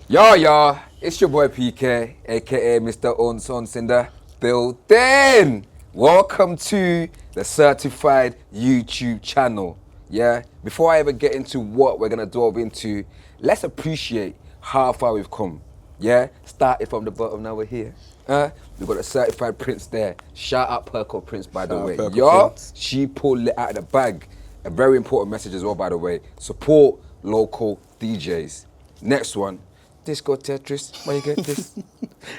Yo, it's your boy PK, aka Mr. Onsons in the building. Welcome to the certified YouTube channel. Yeah, before I ever get into what we're gonna delve into, let's appreciate how far we've come. Yeah, started from the bottom, now we're here. We've got a certified Prince there. Shout out Perco Prince, by the way. Yo, she pulled it out of the bag. A very important message as well, by the way. Support local DJs. Next one. Disco Tetris, where you get this?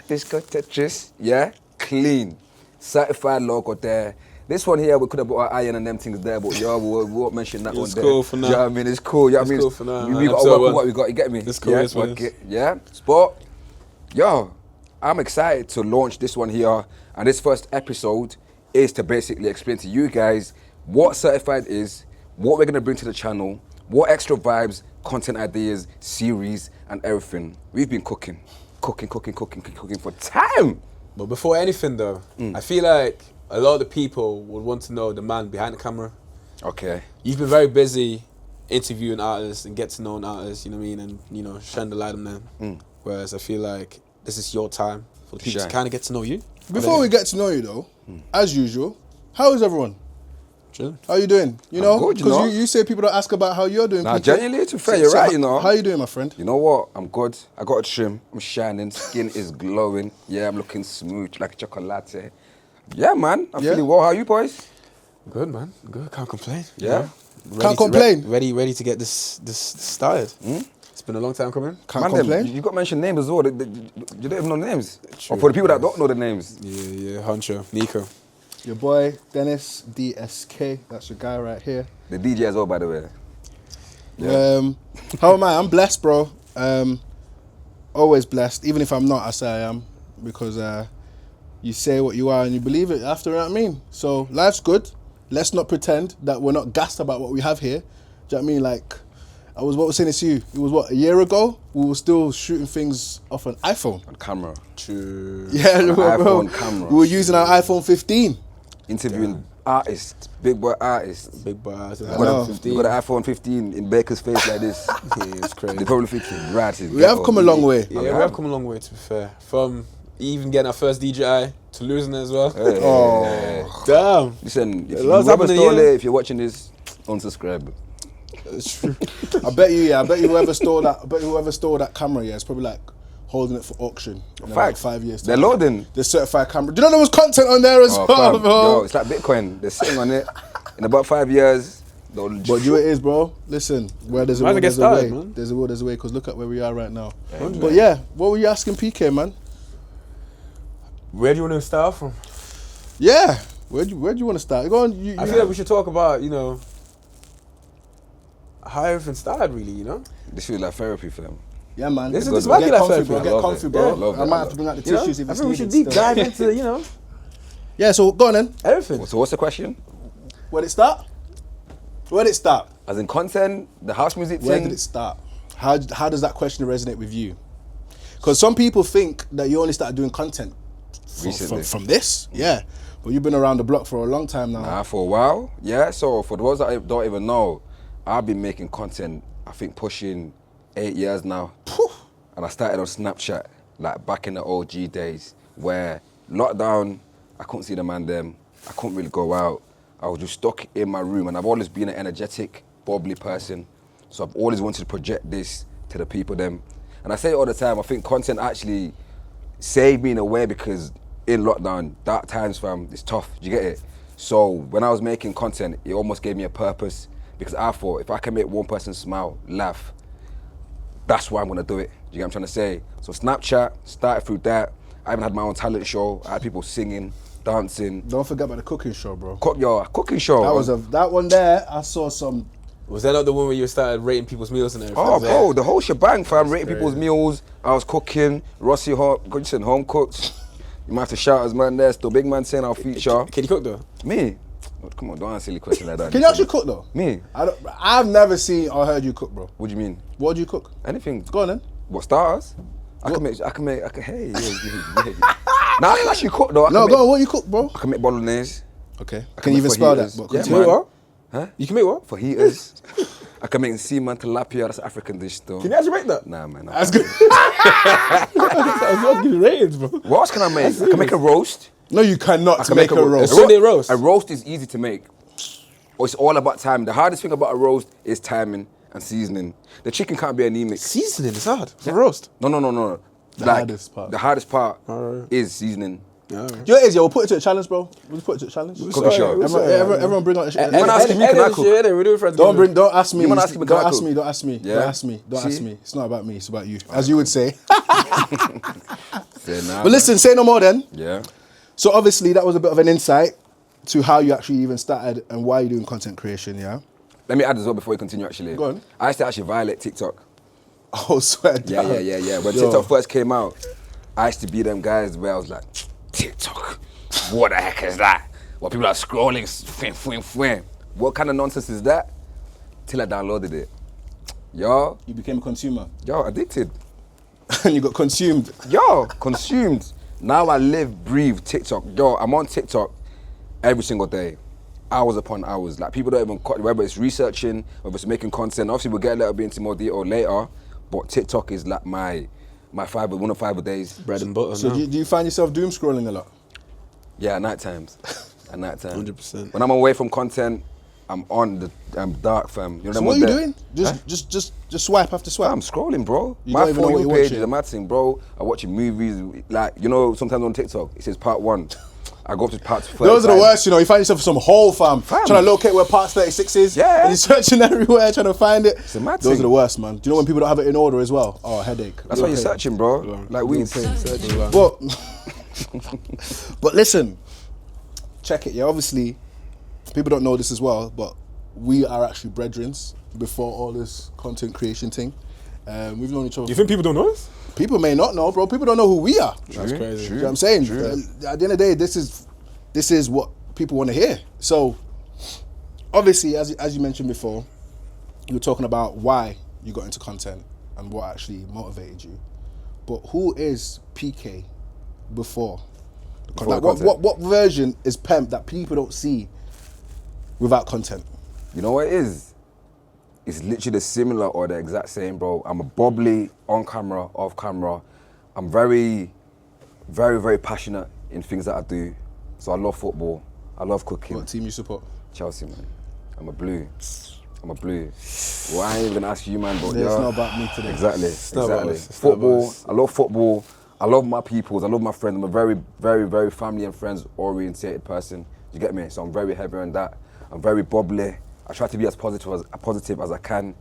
Disco Tetris, yeah? Clean. Certified logo there. This one here, we could have put our iron and them things there, but yo, we won't mention that one there. It's cool for now. You know what I mean? It's cool. You know what I mean? Cool for now. We got to work with what we got, you get me? It's cool, yeah? it's work it. Yeah? Sport. Yo, I'm excited to launch this one here, and this first episode is to basically explain to you guys what Certified is, what we're gonna bring to the channel, what extra vibes, content ideas, series, and everything. We've been cooking for time. But before anything though, I feel like a lot of the people would want to know the man behind the camera. Okay. You've been very busy interviewing artists and get to know artists, you know what I mean, and you know, shine the light on them. Whereas I feel like this is your time for the people to kind of get to know you. Before we get to know you though, as usual, how is everyone? Chilling. How you doing? You know, good, you know. because you say people don't ask about how you're doing. Nah, PK. genuinely, to be fair, you're right, you know. How you doing, my friend? You know what? I'm good. I got a trim. I'm shining. Skin is glowing. Yeah, I'm looking smooth like chocolate. Yeah, man. I'm feeling well. How are you boys? Good, man. Good. Can't complain. Yeah. Can't complain. Ready to get this started. It's been a long time coming. Can't complain. You got to mention names as well. You don't even know the names. Or for the people that don't know the names. Yeah. Honcho, Nico. Your boy Dennis DSK. That's your guy right here. The DJ as well, by the way. How am I? I'm blessed, bro. Always blessed. Even if I'm not, I say I am, because you say what you are and you believe it after. You know what I mean? So life's good. Let's not pretend that we're not gassed about what we have here. Do you know what I mean? Like, I was saying this to you. It was a year ago? We were still shooting things off an iPhone. On camera. True. Yeah, bro. iPhone camera. We were using our iPhone 15. Interviewing artists, big boy artists. Big boys. We got an iPhone 15 in Baker's face like this. Yeah, it's crazy. They're probably thinking, right, We have come a long way. Yeah, we have come a long way, to be fair. From even getting our first DJI to losing it as well. Hey. Oh. Damn. Listen, if Lots you ever happened stole here. it, if you're watching this, unsubscribe. It's true. I bet whoever stole that camera, yeah, is probably like holding it for auction in about 5 years. They're loading. The certified camera. Do you know there was content on there as well, fam. bro? Yo, it's like Bitcoin. They're sitting on it. In about 5 years, they'll But you know what it is, bro? Listen, where there's a Might will, as there's a well get way. started, man. There's a will, there's a way, because look at where we are right now. Yeah, But yeah, what were you asking PK, man? Where do you want to start from? Yeah, where do you want to start? Go on. I feel like we should talk about, you know, how everything started, really, you know? This feels like therapy for them. Yeah, man. This is Get might be like comfy, therapy. bro. I Get love comfy, it. bro. Yeah, I love I it. might have to bring out the You know? tissues if I it's think we should needed deep still. dive into, you know, Yeah, so go on then. everything. So what's the question? Where did it start? Where did it start? As in content, the house music Where thing. did it start? How does that question resonate with you? Because some people think that you only started doing content Recently. from this, yeah. But you've been around the block for a long time now. For a while, yeah. So for those that don't even know, I've been making content, I think pushing 8 years now. Phew. And I started on Snapchat, like back in the OG days, where lockdown, I couldn't see the man them, I couldn't really go out. I was just stuck in my room, and I've always been an energetic, bubbly person. So I've always wanted to project this to the people them. And I say it all the time, I think content actually saved me in a way, because in lockdown, dark times, fam, it's tough, do you get it? So when I was making content, it almost gave me a purpose, because I thought if I can make one person smile, laugh, that's why I'm gonna do it. Do you get what I'm trying to say? So Snapchat, started through that. I even had my own talent show. I had people singing, dancing. Don't forget about the cooking show, bro. Cooking show. That one there. I saw some. Was that not the one where you started rating people's meals and everything? Oh, bro, the whole shebang, fam. Rating people's meals. I was cooking. Rossi home cooked. You might have to shout as man there. Still big man saying I'll feature. Can you cook though? Me? Oh, come on, don't answer silly question like that. Can you actually cook though? Me? I've never seen or heard you cook, bro. What do you mean? What do you cook? Anything. Go on then. What, starters? I can make, hey, yeah. Nah, I can actually cook though. Go on. What you cook, bro? I can make bolognese. Okay. I Can you even spell that? fajitas. But Yeah, continue. man. Huh? You can make what? Fajitas. I can make seaman tilapia. That's an African dish, though. Can you actually make that? Nah, man. That's good. I was getting ratings, bro. What else can I make? I can make a roast. No, you cannot I can make a roast. A Sunday roast. A roast is easy to make. Or it's all about time. The hardest thing about a roast is timing and seasoning. The chicken can't be anemic. Seasoning is hard for roast. No. The hardest part. The hardest part Alright. is seasoning. You know what it is, we'll put it to a challenge, bro. We'll put it to a challenge. Cooking show. Everyone bring out the shit. Man, ask me, can I cook? Don't ask me. You wanna ask me, can I Don't ask cook? me. Don't ask me. Yeah? Don't ask me. Don't ask See? me. It's not about me. It's about you, as you would say. Say nah, But listen, say no more then. Yeah. So obviously that was a bit of an insight to how you actually even started and why you're doing content creation. Yeah. Let me add as well before we continue, actually. Go on. I used to actually violate TikTok. Oh, swear down. Yeah. When Yo. TikTok first came out, I used to be them guys where I was like, TikTok, what the heck is that? What people are scrolling, fwing. What kind of nonsense is that? Till I downloaded it. Yo, You became a consumer addicted. and you got consumed. Yo, consumed. Now I live, breathe TikTok. Yo, I'm on TikTok every single day. Hours upon hours. Like people don't even, whether it's researching, whether it's making content. Obviously we'll get a little bit into more detail later, but TikTok is like my one of 5 days. Bread and butter. So do you find yourself doom scrolling a lot? Yeah, at night times. At night time. 100%. When I'm away from content, I'm dark, fam. You know So them what are ones you there? doing? Just swipe after swipe. I'm scrolling, bro. You My don't even know For what You you're page watching. is a mad thing, bro. I'm watching movies. Like, you know, sometimes on TikTok, it says part 1. I go up to part 35. Those are the worst, you know. You find yourself some hole, fam. Trying to locate where part 36 is. Yeah. And you're searching everywhere trying to find it. It's a mad Those thing. are the worst, man. Do you know when people don't have it in order as well? Oh, headache. That's why you're searching, bro. Like we Searching. But listen, check it. Yeah, obviously, people don't know this as well, but we are actually brethrens before all this content creation thing. We've known each other. You think people don't know us? People may not know, bro. People don't know who we are. That's crazy. You know what I'm saying? At the end of the day, this is what people want to hear. So, obviously, as you mentioned before, you were talking about why you got into content and what actually motivated you. But who is PK before? Like, what version is Pemp that people don't see without content? You know what it is? It's literally the similar or the exact same, bro. I'm a bubbly on camera, off camera. I'm very, very, very passionate in things that I do. So I love football. I love cooking. What team you support? Chelsea, man. I'm a blue. Well, I ain't even gonna ask you, man, but It's not about me today. Exactly. not about us. It's not about Football. us. I love football. I love my peoples. I love my friends. I'm a very, very, very family and friends orientated person. You get me? So I'm very heavy on that. I'm very bubbly. I try to be as positive as I can.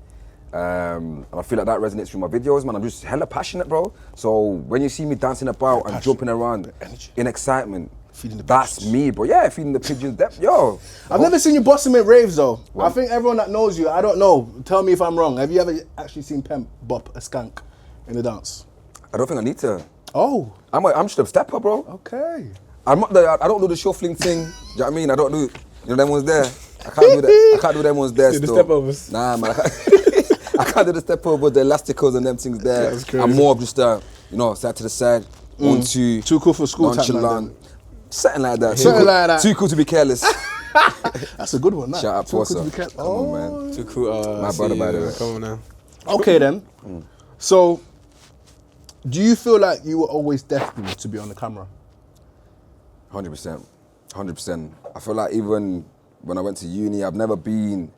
And I feel like that resonates through my videos, man. I'm just hella passionate, bro. So when you see me dancing about and jumping around in excitement, Feeding the that's pigeons. me, bro. Yeah, feeding the pigeons. Yo. I've never seen you busting at raves though. I think everyone that knows you, I don't know. Tell me if I'm wrong. Have you ever actually seen Pemp bop a skank in the dance? I don't think I need to. Oh, I'm just a stepper, bro. okay. I don't do the shuffling thing. Do you know what I mean? I don't do, you know, them ones there. I can't do that. I can't do them ones there The still. step overs. Nah, man. I can't do the step over, the elasticals and them things there. That's crazy. I'm more of just side to the side, 1, 2. Too cool for school type man, nonchalant. Something like that. Something like that. Too cool to be careless. That's a good one. That. Shout out Too cool to PAWSA. be kept. Come on, man. Too cool. My brother, by the way. Come on now. Okay then. So, do you feel like you were always destined to be on the camera? 100%. 100%. I feel like even when I went to uni, I've never been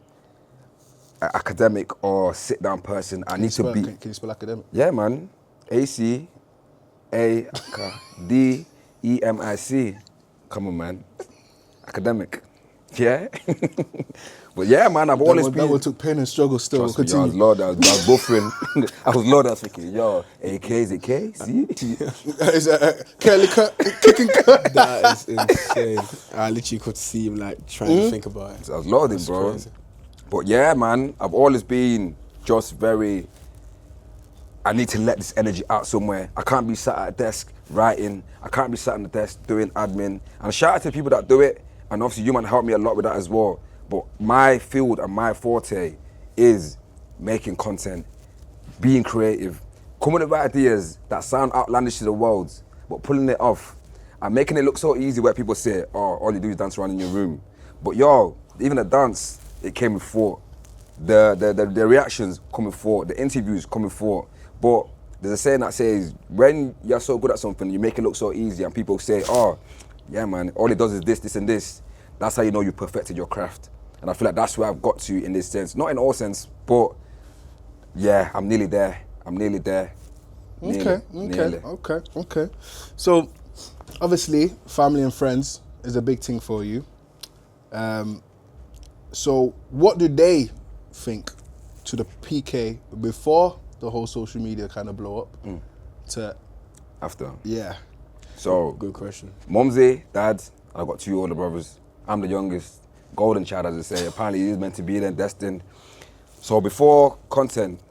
an academic or sit-down person. I need to be... Can you spell academic? Yeah, man. A-C-A-D-E-M-I-C. Come on, man. Academic. Yeah? But yeah, man, I've always been... That one took pain and struggle still. Trust me, yo, I Continue. was Lord, I was buffering. I was thinking, yo, AK, is it K? See? Is Kelly kicking cut? That is insane. I literally could see him like trying to think about it. I was loading, That's bro. crazy. But yeah, man, I've always been just very... I need to let this energy out somewhere. I can't be sat at a desk writing. I can't be sat on the desk doing admin. And shout out to the people that do it. And obviously you man help me a lot with that as well. But my field and my forte is making content, being creative, coming up with ideas that sound outlandish to the world, but pulling it off and making it look so easy where people say, oh, all you do is dance around in your room. But yo, even a dance, it came with thought. The reactions come with thought. The interviews come with thought. But there's a saying that says, when you're so good at something, you make it look so easy, and people say, oh, yeah, man, all it does is this, this, and this. That's how you know you perfected your craft. And I feel like that's where I've got to in this sense. Not in all sense, but yeah, I'm nearly there. Okay. So, obviously, family and friends is a big thing for you. So, what do they think to the PK before the whole social media kind of blow up? To After? Yeah. So, Good question. Mumsy, Dad, I've got 2 older brothers. I'm the youngest, golden child, as they say. Apparently, he's meant to be there, destined. So before content,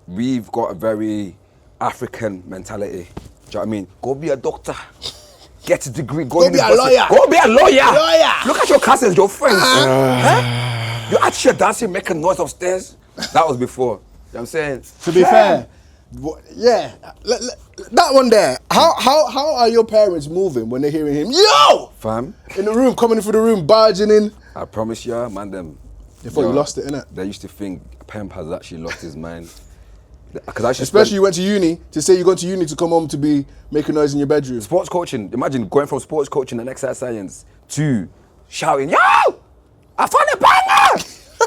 we've got a very African mentality. Do you know what I mean? Go be a doctor. Get a degree. Go be a lawyer. Go be a lawyer. Look at your cousins, your friends. Huh? You're actually dancing, making noise upstairs. That was before. You know what I'm saying? To be fair, yeah, that one there. How are your parents moving when they're hearing him? Yo, Fam, in the room, coming through the room, barging in. I promise you, man, them. They thought you lost it, innit? They used to think Pemp has actually lost his mind. Especially you went to uni, to say you gone to uni to come home to be making noise in your bedroom. Sports coaching, imagine going from sports coaching and exercise science to shouting, yo, I found a banger!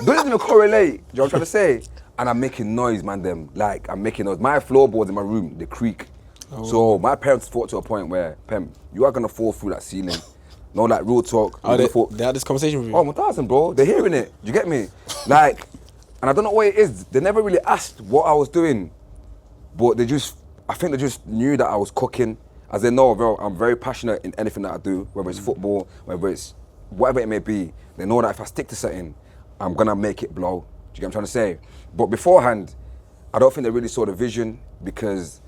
Doesn't even correlate, do you know what I'm trying to say? And I'm making noise, man, them. Like, I'm making noise. My floorboards in my room, they creak. So my parents fought to a point where, Pemp, you are gonna fall through that ceiling. No, like, real talk. They had this conversation with you? Oh, 1,000, bro. They're hearing it. You get me? Like, and I don't know what it is. They never really asked what I was doing, but I think they just knew that I was cooking. As they know, bro, I'm very passionate in anything that I do, whether it's football, whether it's whatever it may be. They know that if I stick to something, I'm gonna make it blow. Do you get what I'm trying to say? But beforehand, I don't think they really saw the vision because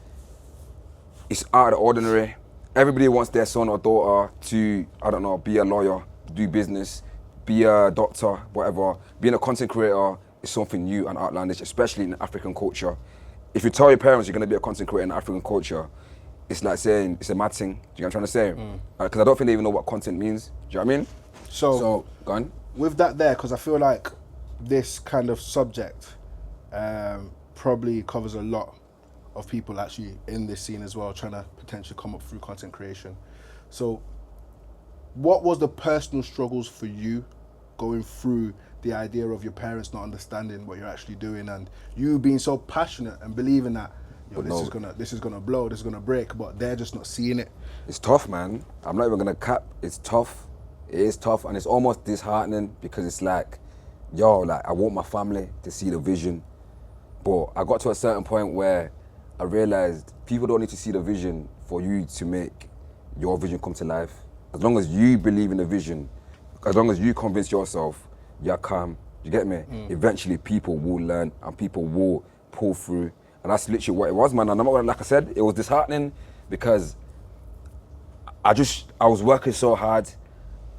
it's out of the ordinary. Everybody wants their son or daughter to, I don't know, be a lawyer, do business, be a doctor, whatever. Being a content creator is something new and outlandish, especially in African culture. If you tell your parents you're gonna be a content creator in African culture, it's like saying it's a mad thing. Do you get what I'm trying to say? Because I don't think they even know what content means. Do you know what I mean? So go on. With that there, because I feel like this kind of subject probably covers a lot of people actually in this scene as well, trying to potentially come up through content creation. So what was the personal struggles for you going through the idea of your parents not understanding what you're actually doing and you being so passionate and believing that this is gonna blow, this is gonna break, but they're just not seeing it? It's tough, man. I'm not even gonna cap. It's tough. It is tough, and it's almost disheartening because it's like, yo, like I want my family to see the vision, but I got to a certain point where I realized people don't need to see the vision for you to make your vision come to life. As long as you believe in the vision, as long as you convince yourself, you're calm. You get me? Eventually, people will learn and people will pull through, and that's literally what it was, man. And I'm not gonna, like I said, it was disheartening because I was working so hard,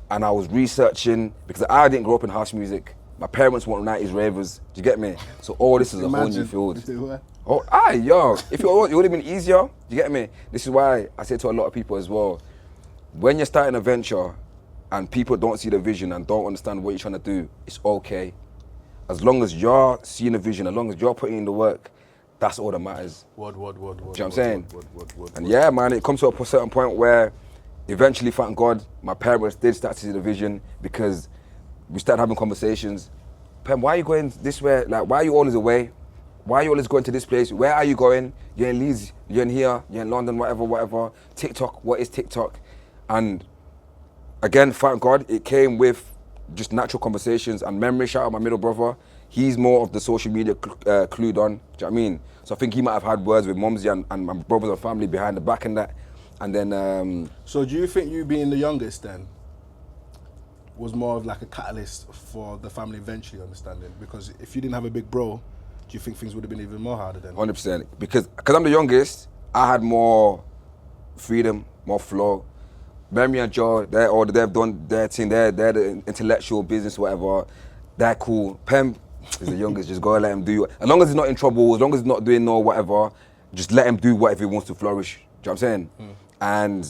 and I was researching because I didn't grow up in house music. My parents weren't 90s ravers. Do you get me? So all this is a whole new field. Oh, yo, if it would have been easier. Do you get me? This is why I say to a lot of people as well, when you're starting a venture and people don't see the vision and don't understand what you're trying to do, it's okay. As long as you're seeing the vision, as long as you're putting in the work, that's all that matters. Do you know what I'm saying? And yeah, man, it comes to a certain point where eventually, thank God, my parents did start to see the vision because we started having conversations. Pem, why are you going this way? Like, why are you always away? Why are you always going to this place? Where are you going? You're in Leeds, you're in here, you're in London, whatever. TikTok, what is TikTok? And again, thank God, it came with just natural conversations and memory. Shout out my middle brother. He's more of the social media clued on. Do you know what I mean? So I think he might have had words with Mumsy and my brothers and family behind the back and that. And then... So do you think you being the youngest then was more of like a catalyst for the family eventually understanding? Because if you didn't have a big bro, do you think things would have been even more harder then? 100%. Because I'm the youngest, I had more freedom, more flow. Mary and Joe, they've done their thing, they're the intellectual business, whatever. They're cool. Pemp is the youngest, just go and let him do it. As long as he's not in trouble, as long as he's not doing no whatever, just let him do whatever he wants to flourish. Do you know what I'm saying? And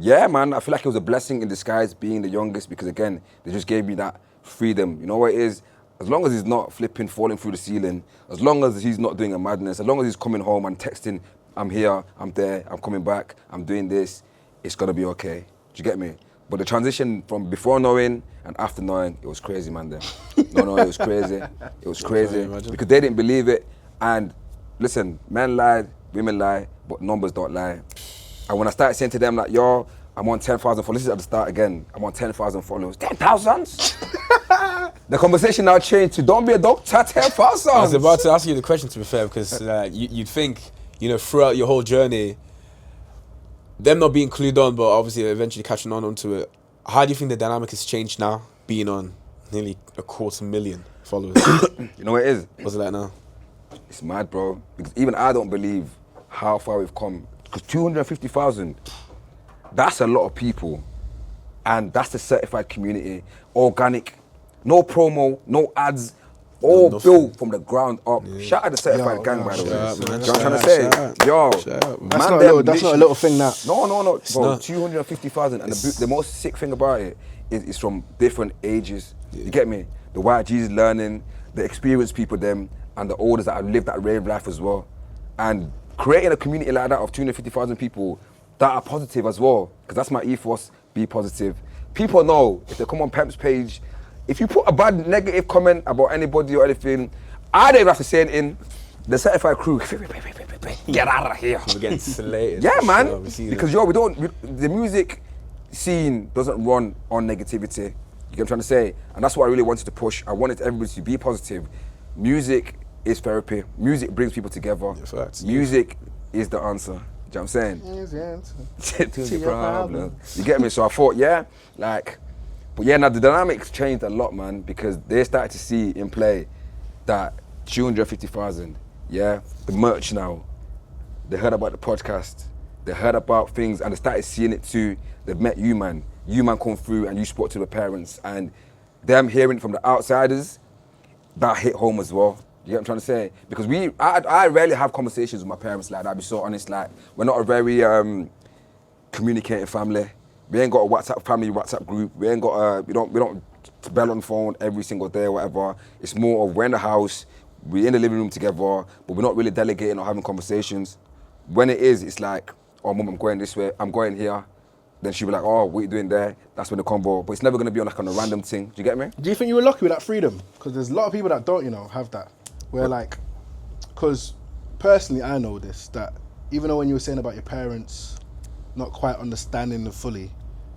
yeah, man, I feel like it was a blessing in disguise being the youngest because again, they just gave me that freedom. You know what it is? as long as he's not flipping, falling through the ceiling, as long as he's not doing a madness, as long as he's coming home and texting, I'm here, I'm there, I'm coming back, I'm doing this, it's gonna be okay. Do you get me? But the transition from before knowing and after knowing, it was crazy, man. Then, no, it was crazy. It was crazy because they didn't believe it. And listen, men lie, women lie, but numbers don't lie. And when I started saying to them like, yo, I'm on 10,000 followers, this is at the start again, I'm on 10,000 followers. 10,000? The conversation now changed to don't be a doctor, 10,000. I was about to ask you the question, to be fair, because you'd think, you know, throughout your whole journey, them not being clued on, but obviously eventually catching on onto it. How do you think the dynamic has changed now, being on nearly 250,000 followers? You know what it is? What's it like now? It's mad, bro. Because even I don't believe how far we've come. Because 250,000, that's a lot of people. And that's the certified community. Organic, no promo, no ads, all built from the ground up. Yeah. Shout out the certified gang, by the way. You know what I'm trying to say? Yo, that's not a little thing, that. No, bro, 250,000. And the most sick thing about it is from different ages. Yeah. You get me? The YGs learning, the experienced people, them, and the olders that have lived that rave life as well. And creating a community like that of 250,000 people that are positive as well, because that's my ethos, be positive. People know if they come on Pemp's page, if you put a bad negative comment about anybody or anything, I don't even have to say it in the certified crew. Get out of here. We're getting slated. Yeah, man. Sure, because the music scene doesn't run on negativity. You get what I'm trying to say? And that's what I really wanted to push. I wanted everybody to be positive. Music is therapy. Music brings people together. Music is the answer. You know what I'm saying? Is the answer to your problem. You get me? So I thought, but now the dynamics changed a lot, man, because they started to see in play that 250,000, the merch now, they heard about the podcast, they heard about things, and they started seeing it too. They've met you, man. You, man, come through and you spoke to the parents, and them hearing from the outsiders, that hit home as well. You get what I'm trying to say? Because I rarely have conversations with my parents like that. I'll be so honest, like, we're not a very communicating family. We ain't got a WhatsApp group. We ain't got we don't bell on the phone every single day or whatever. It's more of we're in the house, we're in the living room together, but we're not really delegating or having conversations. When it is, it's like, oh, mum, I'm going this way, I'm going here. Then she'll be like, oh, what are you doing there? That's when the combo, but it's never gonna be on like on a random thing. Do you get me? Do you think you were lucky with that freedom? Because there's a lot of people that don't, have that. Where because personally I know this, that even though when you were saying about your parents not quite understanding it fully,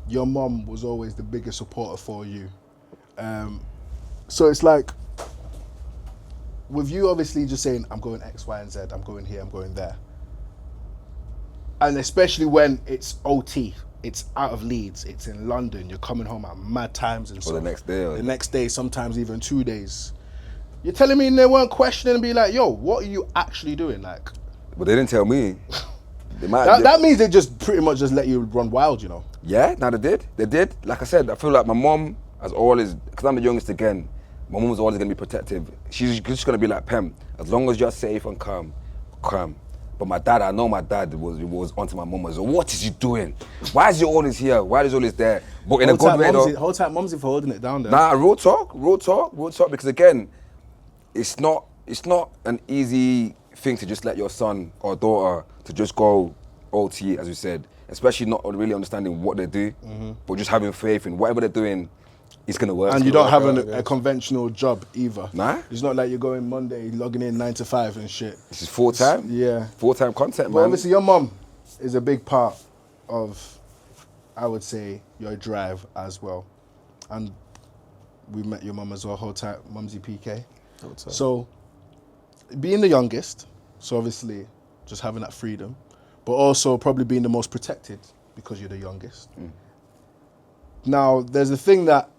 your mom was always the biggest supporter for you. So it's like, with you obviously just saying, I'm going X, Y, and Z, I'm going here, I'm going there. And especially when it's OT, it's out of Leeds, it's in London, you're coming home at mad times and stuff. Or the next day. The next day, sometimes even 2 days. You're telling me they weren't questioning and be like, yo, what are you actually doing? Like, but they didn't tell me. That means they just pretty much just let you run wild, Yeah, they did. They did. Like I said, I feel like my mom has always, because I'm the youngest again, my mom was always going to be protective. She's just going to be like, Pem, as long as you're safe and calm. But my dad, I know my dad was onto my mom. So what is he doing? Why is he always here? Why is he always there? But in a good way though. Whole time mom's for holding it down there. Nah, real talk. Because again, it's not an easy thing to just let your son or daughter to just go OT, as you said, especially not really understanding what they do, but just having faith in whatever they're doing, it's gonna work. And you don't have a conventional job either. Nah. It's not like you're going Monday, logging in 9 to 5 and shit. This is full-time? Yeah. Full-time content, but man. Obviously your mum is a big part of, I would say, your drive as well. And we met your mum as well, whole time, Mumsy PK. So, being the youngest, so obviously just having that freedom, but also probably being the most protected because you're the youngest. Now, there's a thing that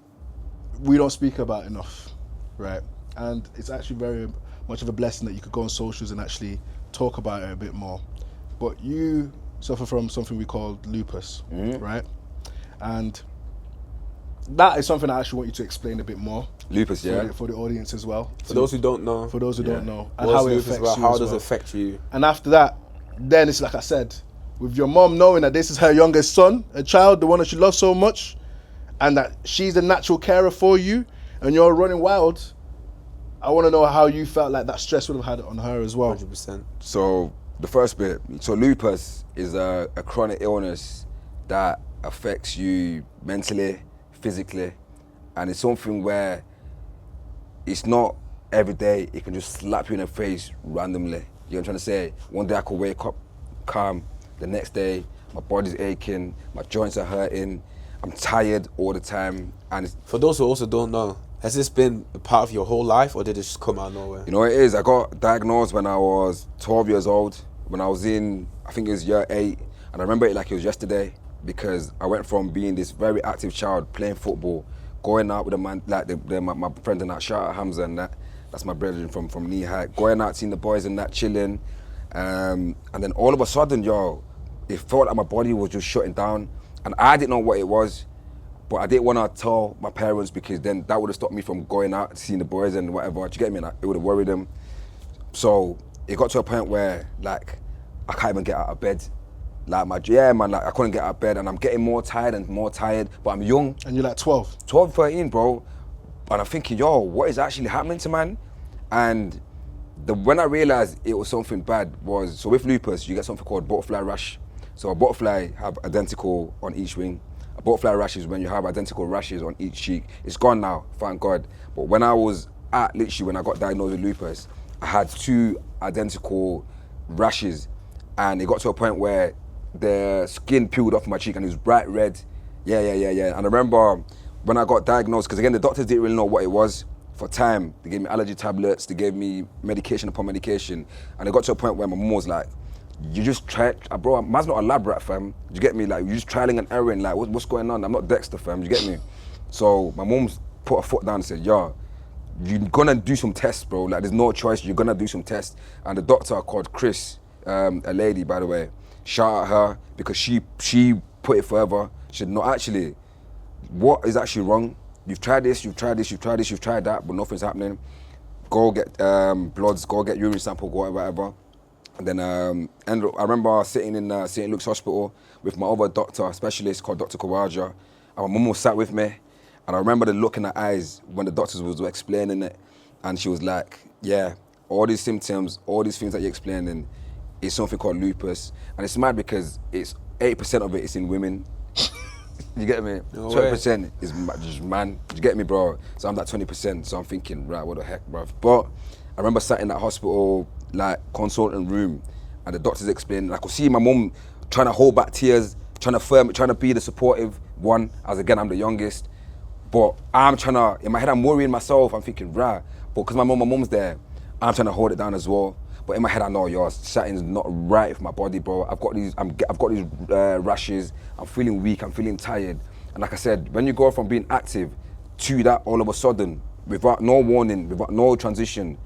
we don't speak about enough, right? And it's actually very much of a blessing that you could go on socials and actually talk about it a bit more. But you suffer from something we call lupus, right? And that is something I actually want you to explain a bit more. Lupus, for the audience as well. For those who don't know. For those who don't know. And how it affects you. How does it affect you? And after that, then it's like I said, with your mom knowing that this is her youngest son, a child, the one that she loves so much, and that she's the natural carer for you, and you're running wild, I want to know how you felt like that stress would have had on her as well. 100%. So the first bit, so lupus is a chronic illness that affects you mentally, physically, and it's something where it's not every day. It can just slap you in the face randomly. You know what I'm trying to say? One day I could wake up calm, the next day my body's aching, my joints are hurting, I'm tired all the time, and it's, For those who also don't know, has this been a part of your whole life, or did it just come out of nowhere? you know what it is? I got diagnosed when I was 12 years old, when I was in, I think it was year 8, and I remember it like it was yesterday, because I went from being this very active child, playing football, going out with a man, like my friends and that, shout out Hamza and that's my brethren from knee high, going out, seeing the boys and that, chilling, and then all of a sudden, yo, it felt like my body was just shutting down, and I didn't know what it was, but I didn't want to tell my parents, because then that would have stopped me from going out, seeing the boys and whatever. Do you get me? It would have worried them. So it got to a point where, like, I can't even get out of bed. Like, like, I couldn't get out of bed, and I'm getting more tired and more tired, but I'm young. And you're like 12? 12, 13, bro. And I'm thinking, yo, what is actually happening to man? And when I realized it was something bad was, so with lupus, you get something called butterfly rash. So a butterfly have identical on each wing. A butterfly rash is when you have identical rashes on each cheek. It's gone now, thank God. But when I was literally when I got diagnosed with lupus, I had 2 identical rashes, and it got to a point where the skin peeled off my cheek and it was bright red. Yeah. And I remember when I got diagnosed, because again, the doctors didn't really know what it was. For time, they gave me allergy tablets, they gave me medication upon medication, and it got to a point where my mum was like, you just try, bro, man's not a lab rat, fam. You get me? Like, you just trialing and erroring, like, what's going on? I'm not Dexter, fam, you get me? So my mum put her foot down and said, yo, you're gonna do some tests, bro. Like, there's no choice, you're gonna do some tests. And the doctor called Chris, a lady, by the way, shout out her, because she put it further. She said, no, actually, what is actually wrong? You've tried this, you've tried that, but nothing's happening. Go get bloods, go get urine sample, go whatever. And then I remember sitting in St. Luke's Hospital with my other doctor, specialist called Dr. Kawaja, and my mum was sat with me, and I remember the look in her eyes when the doctors was explaining it, and she was like, yeah, all these symptoms, all these things that you're explaining, is something called lupus, and it's mad because it's 8% of it is in women. You get me? No 20% is just man. You get me, bro? So I'm that 20%. So I'm thinking, right, what the heck, bro? But I remember sat in that hospital, like, consultant room, and the doctors explaining. I could see my mum trying to hold back tears, trying to be the supportive one, as again, I'm the youngest. But I'm trying to, in my head, I'm worrying myself. I'm thinking, right. But because my mum's there, I'm trying to hold it down as well. But in my head, I know, yo, something's not right with my body, bro. I've got these rashes. I'm feeling weak. I'm feeling tired. And like I said, when you go from being active to that all of a sudden, without no warning, without no transition,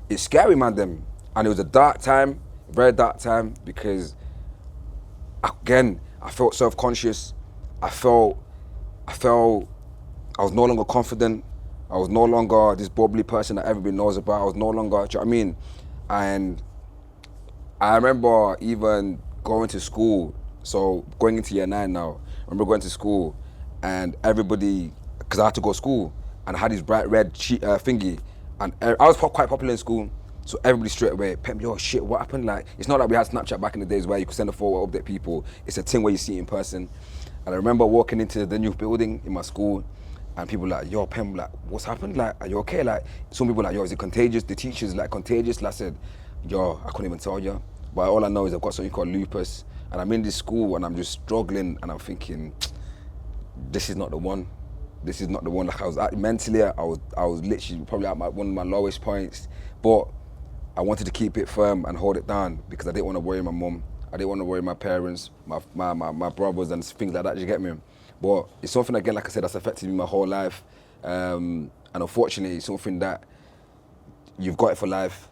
it's scary, man. Them. And it was a dark time, very dark time, because again, I felt self-conscious. I felt I was no longer confident. I was no longer this bubbly person that everybody knows about. I was no longer, do you know what I mean? And I remember even going to school, so going into year 9 now, I remember going to school and everybody, because I had to go to school, and I had this bright red thingy, and I was quite popular in school, so everybody straight away, Pemp, yo, shit, what happened? Like, it's not like we had Snapchat back in the days where you could send a photo, update people. It's a thing where you see it in person. And I remember walking into the new building in my school, and people like, yo, Pemp, like, what's happened? Like, are you okay? Like, some people like, yo, is it contagious? The teacher's like, contagious? Like, I said, yo, I couldn't even tell you. But all I know is I've got something called lupus, and I'm in this school and I'm just struggling, and I'm thinking, this is not the one. This is not the one. Like, I was mentally, I was literally probably at one of my lowest points, but I wanted to keep it firm and hold it down because I didn't want to worry my mum. I didn't want to worry my parents, my brothers and things like that, you get me? But it's something, again, like I said, that's affected me my whole life. And unfortunately, it's something that you've got it for life.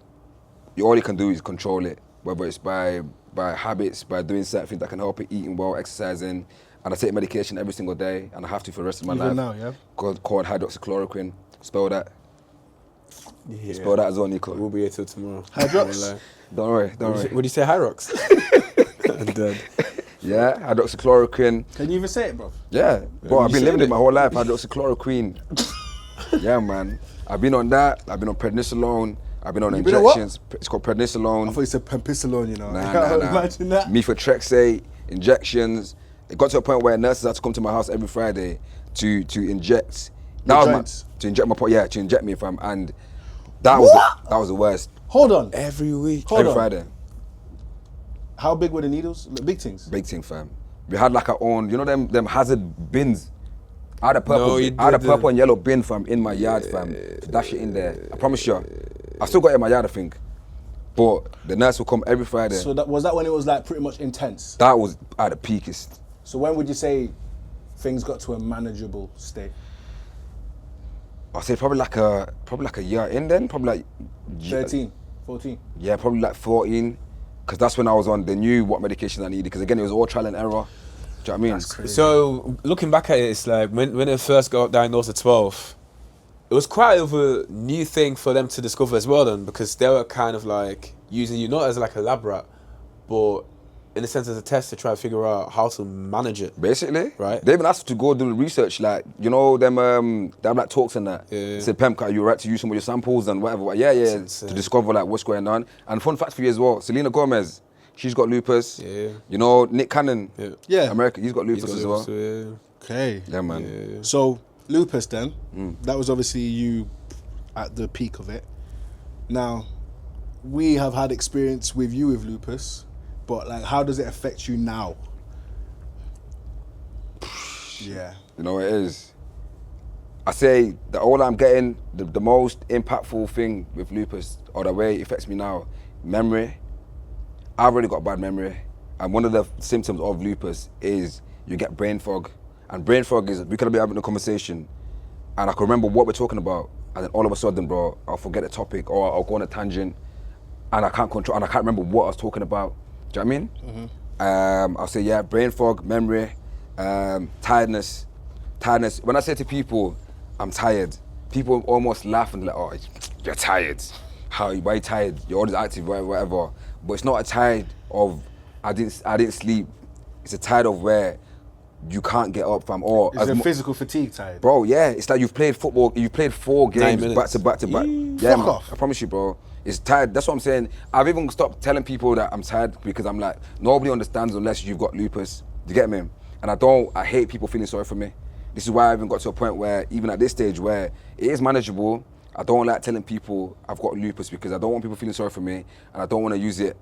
All you can do is control it, whether it's by habits, by doing certain things that can help it, eating well, exercising. And I take medication every single day, and I have to for the rest of my life. Even now, yeah? Called hydroxychloroquine. Spell that. Yeah. Spell that as well, Nico. We'll be here till tomorrow. Hydrox? Don't worry. What do you say, Hyrox? I'm dead. Yeah, hydroxychloroquine. Can you even say it, bro? Yeah, bro, I've been you living said it my whole life. Hydroxychloroquine. Yeah, man. I've been on that. I've been on prednisolone. I've been on You been on what? injections. It's called prednisolone. I thought you said Pempisolone, you know. Nah. Imagine that. Methotrexate, injections. It got to a point where nurses had to come to my house every Friday to inject. To inject my pot, to inject me, fam. And that was the worst. Hold on. Every week. Every Friday. How big were the needles? Big things? Big thing, fam. We had like our own, you know them hazard bins? I had a purple and yellow bin, fam, in my yard, fam. Dash it in there. I promise you. I still got it in my yard, I think. But the nurse will come every Friday. So was that when it was like pretty much intense? That was at the peakest. So when would you say things got to a manageable state? I'll say probably like a year in then, probably like 13, 14? Yeah, probably like 14. Because that's when I was on, they knew what medication I needed. Because again, it was all trial and error. Do you know what I mean? That's crazy. So looking back at it, it's like when it first got diagnosed at 12, it was quite of a new thing for them to discover as well then, because they were kind of like using you not as like a lab rat, but in a sense as a test to try to figure out how to manage it. Basically. Right. They even asked to go do the research, like, you know, them they have like talks and that. Yeah. They said, Pemp, are you right to use some of your samples and whatever? Yeah, to discover like what's going on. And fun fact for you as well, Selena Gomez, she's got lupus. Yeah. You know, Nick Cannon, Yeah. America, he's got lupus as well. Yeah. Okay. Yeah, man. Yeah. So lupus then, that was obviously you at the peak of it. Now, we have had experience with you with lupus, but like, how does it affect you now? Yeah. You know what it is? I say that all I'm getting, the most impactful thing with lupus, or the way it affects me now, memory. I've already got bad memory. And one of the symptoms of lupus is you get brain fog. And brain fog is, we could be having a conversation and I can remember what we're talking about, and then all of a sudden, bro, I'll forget the topic or I'll go on a tangent and I can't control, and I can't remember what I was talking about. Do you know what I mean? I'll say, brain fog, memory, tiredness. When I say to people, I'm tired, people almost laugh and like, oh, you're tired. Why are you tired? You're always active, whatever. But it's not a tired of, I didn't sleep. It's a tired of where you can't get up, fam. Or Is it physical fatigue tired? Bro, yeah, it's like you've played football, you've played 4 games back to back. Yeah, Fuck man, off. I promise you, bro. It's tired. That's what I'm saying. I've even stopped telling people that I'm tired because I'm like, nobody understands unless you've got lupus. Do you get me? And I hate people feeling sorry for me. This is why I even got to a point where, even at this stage where it is manageable, I don't like telling people I've got lupus because I don't want people feeling sorry for me, and I don't want to use it,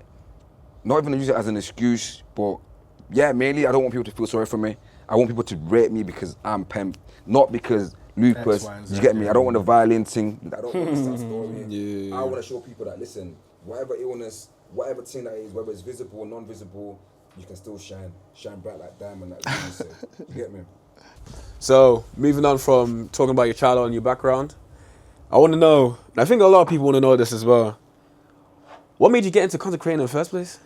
not even use it as an excuse, but yeah, mainly I don't want people to feel sorry for me. I want people to rate me because I'm Pemp, not because lupus. X, Y, and Z. You get me? I don't want a violin thing. I don't want a story. Yeah. I want to show people that, listen, whatever illness, whatever thing that is, whether it's visible or non-visible, you can still shine bright like diamond. Like you said. You get me? So, moving on from talking about your childhood and your background, I want to know, and I think a lot of people want to know this as well, what made you get into content creating in the first place?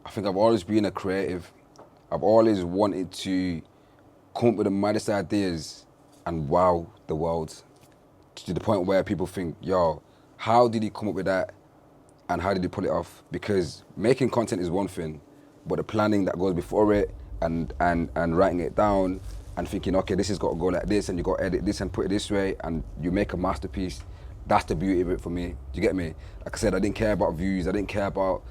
I think I've always been a creative. I've always wanted to come up with the maddest ideas and wow the world to the point where people think, yo, how did he come up with that and how did he pull it off? Because making content is one thing, but the planning that goes before it and writing it down and thinking, okay, this has got to go like this and you got to edit this and put it this way and you make a masterpiece. That's the beauty of it for me. Do you get me? Like I said, I didn't care about views. I didn't care about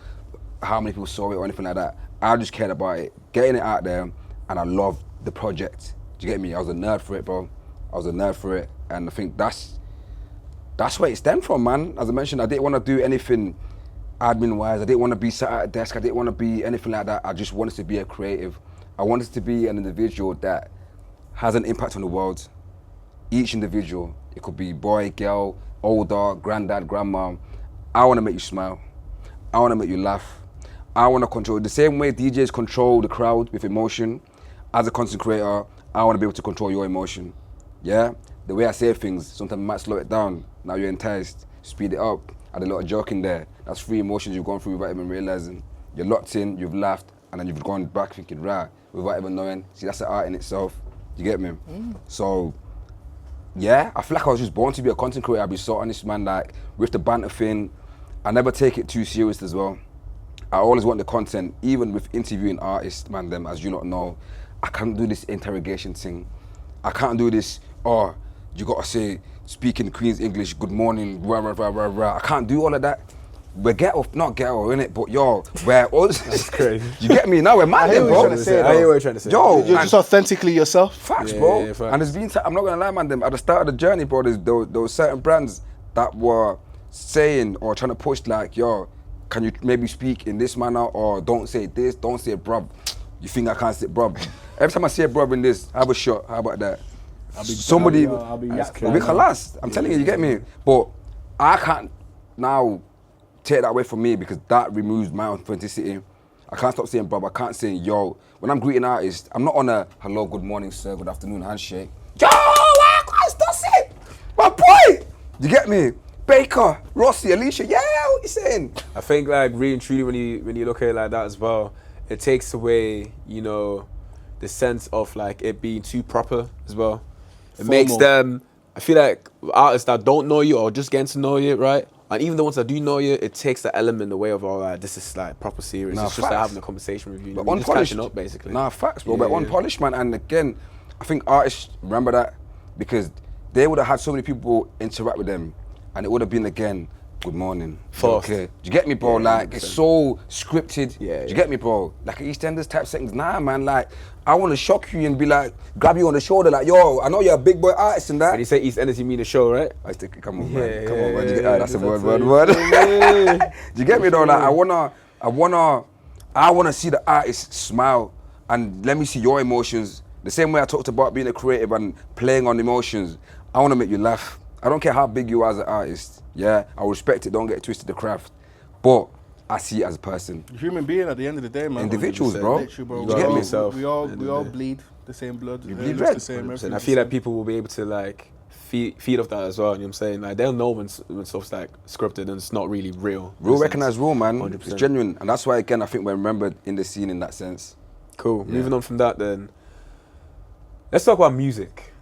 how many people saw it or anything like that. I just cared about it, getting it out there, and I loved the project. Do you get me? I was a nerd for it, bro. I was a nerd for it, and I think that's where it stemmed from, man. As I mentioned, I didn't want to do anything admin-wise. I didn't want to be sat at a desk. I didn't want to be anything like that. I just wanted to be a creative. I wanted to be an individual that has an impact on the world. Each individual, it could be boy, girl, older, granddad, grandma. I want to make you smile. I want to make you laugh. I want to control, the same way DJs control the crowd with emotion, as a content creator, I want to be able to control your emotion. Yeah? The way I say things, sometimes I might slow it down. Now you're enticed, speed it up. Add a lot of joke in there. That's 3 emotions you've gone through without even realizing. You're locked in, you've laughed, and then you've gone back thinking, right, without even knowing. See, that's an art in itself. You get me? So, yeah, I feel like I was just born to be a content creator. I'll be so honest, man, like, with the banter thing, I never take it too serious as well. I always want the content, even with interviewing artists, man, them, as you not know, I can't do this interrogation thing. I can't do this, you gotta say, speaking Queen's English, good morning, rah, rah, rah, rah, rah. I can't do all of that. We're not ghetto, innit? But yo, we're also... That's crazy. You get me? Now we're mad, I hear what bro. you're trying to say, I hear what you're trying to say. Yo, You're and just authentically yourself. facts, Yeah, bro. yeah, facts. And there's been, I'm not gonna lie, man, them, at the start of the journey, bro, there was certain brands that were saying or trying to push like, yo, can you maybe speak in this manner, or don't say this, don't say bruv. You think I can't say bruv? Every time I say bruv in this, have a shot. How about that? Somebody, I'll be we yapped can last. I'm telling you, you get me? But I can't now take that away from me because that removes my authenticity. I can't stop saying bruv, I can't say yo. When I'm greeting artists, I'm not on a hello, good morning, sir, good afternoon handshake. Yo, Stussy, my boy! You get me? Baker, Rossi, Alicia, yeah, what you saying? I think like really and truly when you look at it like that as well, it takes away, you know, the sense of like it being too proper as well. It makes them, I feel like artists that don't know you or just getting to know you, right? And even the ones that do know you, it takes the element away of all like, this is like proper serious. Nah, it's just like facts. having a conversation with you. But You're just unpolished. catching up basically. Nah, facts, bro. Yeah, But unpolished, man. And again, I think artists remember that because they would have had so many people interact with them, and it would have been again, good morning. Forced. Okay. Do you get me, bro? Yeah, like it's so scripted. Yeah, Do you get me, bro? Like EastEnders type settings. Nah, man. Like I want to shock you and be like, grab you on the shoulder, like, yo, I know you're a big boy artist and that. When you say EastEnders, you mean the show, right? I think, come on, Yeah, man. Come yeah, on, man. yeah, You get, yeah, that's a that's word. it. Do you get me though? Like I wanna see the artist smile and let me see your emotions. The same way I talked about being a creative and playing on emotions. I wanna make you laugh. I don't care how big you are as an artist. Yeah, I respect it. Don't get it twisted, the craft. But I see it as a person. Human being at the end of the day, man. Individuals, 100%. bro. Literally, bro. You We gotta all- be yourself We all at the end of the day. bleed the same blood. You bleed It's red. the same. 100%. everything's I the feel like same. people will be able to like feed off that as well. You know what I'm saying? Like they'll know when stuff's like scripted and it's not really real. Real in a recognize sense. real, man. 100%. It's genuine. And that's why, again, I think we're remembered in the scene in that sense. Cool. Yeah. Moving on from that, then let's talk about music.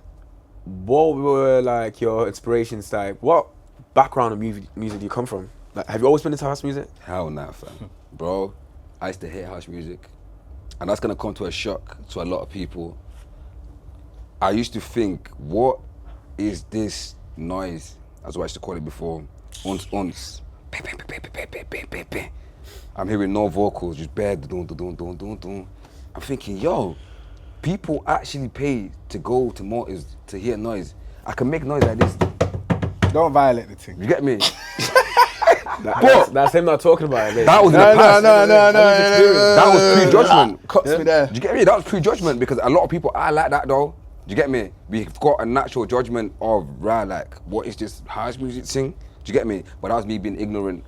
What were like your inspirations? Like, what background of music do you come from? Like, have you always been into house music? Hell nah, fam. Bro, I used to hate house music. And that's gonna come to a shock to a lot of people. I used to think, what is this noise? That's what I used to call it before. Uns. Pe, pe, pe, pe, pe, pe, pe, pe, pe. I'm hearing no vocals, just bare dun dun dun dun dun dun. I'm thinking, yo, people actually pay to go to motors to hear noise. I can make noise like this. Don't violate the thing. You get me? That's him not talking about it. That was in the past. No. That was pre-judgment. Cuts me there. Do you get me? That was pre-judgment because a lot of people are like that though. Do you get me? We've got a natural judgment of, right, like, what is this house music thing? Do you get me? But that was me being ignorant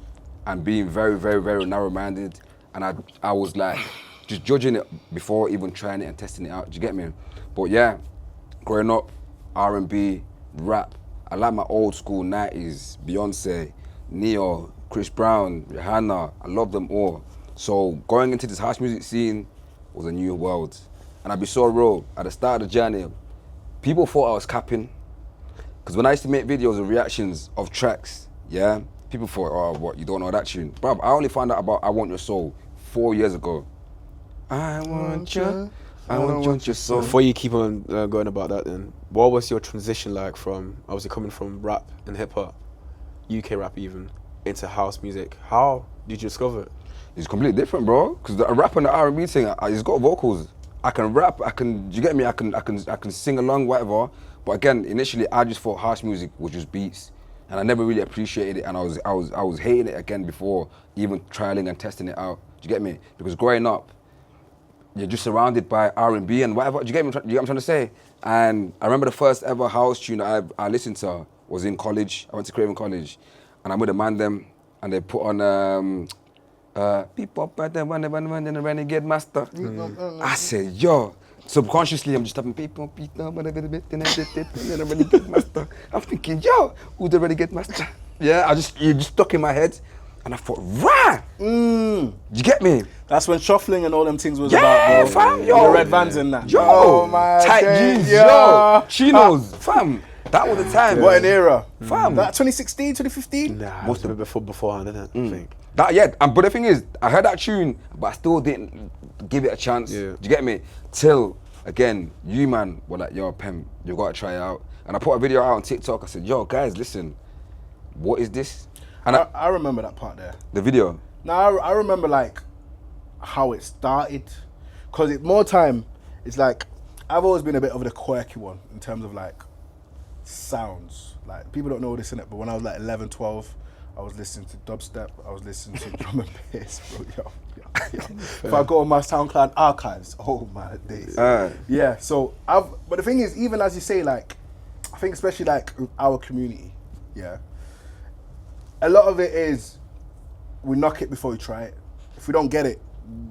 and being very, very, very narrow-minded. And I was like, just judging it before even trying it and testing it out. Do you get me? But yeah, growing up, R&B, rap. I like my old school 90s, Beyonce, Neo, Chris Brown, Rihanna. I love them all. So going into this house music scene was a new world. And I'd be so real, at the start of the journey, people thought I was capping. Because when I used to make videos of reactions of tracks, yeah, people thought, oh, what, you don't know that tune? Bruv, I only found out about I Want Your Soul 4 years ago. I want you, I want your soul. Before you keep on going about that, then what was your transition like from obviously coming from rap and hip hop, UK rap even, into house music? How did you discover it? It's completely different, bro. Because the rap and the R&B thing, it's got vocals. I can rap, you get me? I can sing along, whatever. But again, initially I just thought house music was just beats, and I never really appreciated it. And I was hating it again before even trialing and testing it out. Do you get me? Because growing up, you're just surrounded by R&B and whatever. Do you get me? You get what I'm trying to say? And I remember the first ever house tune I listened to was in college. I went to Craven College, and I'm with a man them, and they put on people up there when the Renegade Master. I said, yo, subconsciously I'm just tapping people, the Renegade Master. I'm thinking, yo, who's the Renegade Master? Yeah, it just stuck in my head, and I thought, rah! You get me? That's when shuffling and all them things was Yeah, about, bro. fam, yo. The red vans and that. Yo, Oh my tight days, jeans, yo. yo, chinos, fam. That was the time. What an era. Fam. That 2016, 2015? Nah, most of it beforehand, didn't it? I think. That, yeah, but the thing is, I heard that tune, but I still didn't give it a chance. Yeah. Do you get me? Till again, you man were like, yo, Pemp, you gotta try it out. And I put a video out on TikTok. I said, yo, guys, listen, what is this? And I remember that part there. the video. Now I remember like how it started, cause more time. It's like I've always been a bit of the quirky one in terms of like sounds. Like people don't know this in it, but when I was like 11, 12, I was listening to dubstep. I was listening to drum and bass, bro. Yo. If I go on my SoundCloud archives, oh my days. Yeah. So but the thing is, even as you say, like I think especially like our community, yeah. A lot of it is we knock it before we try it. If we don't get it,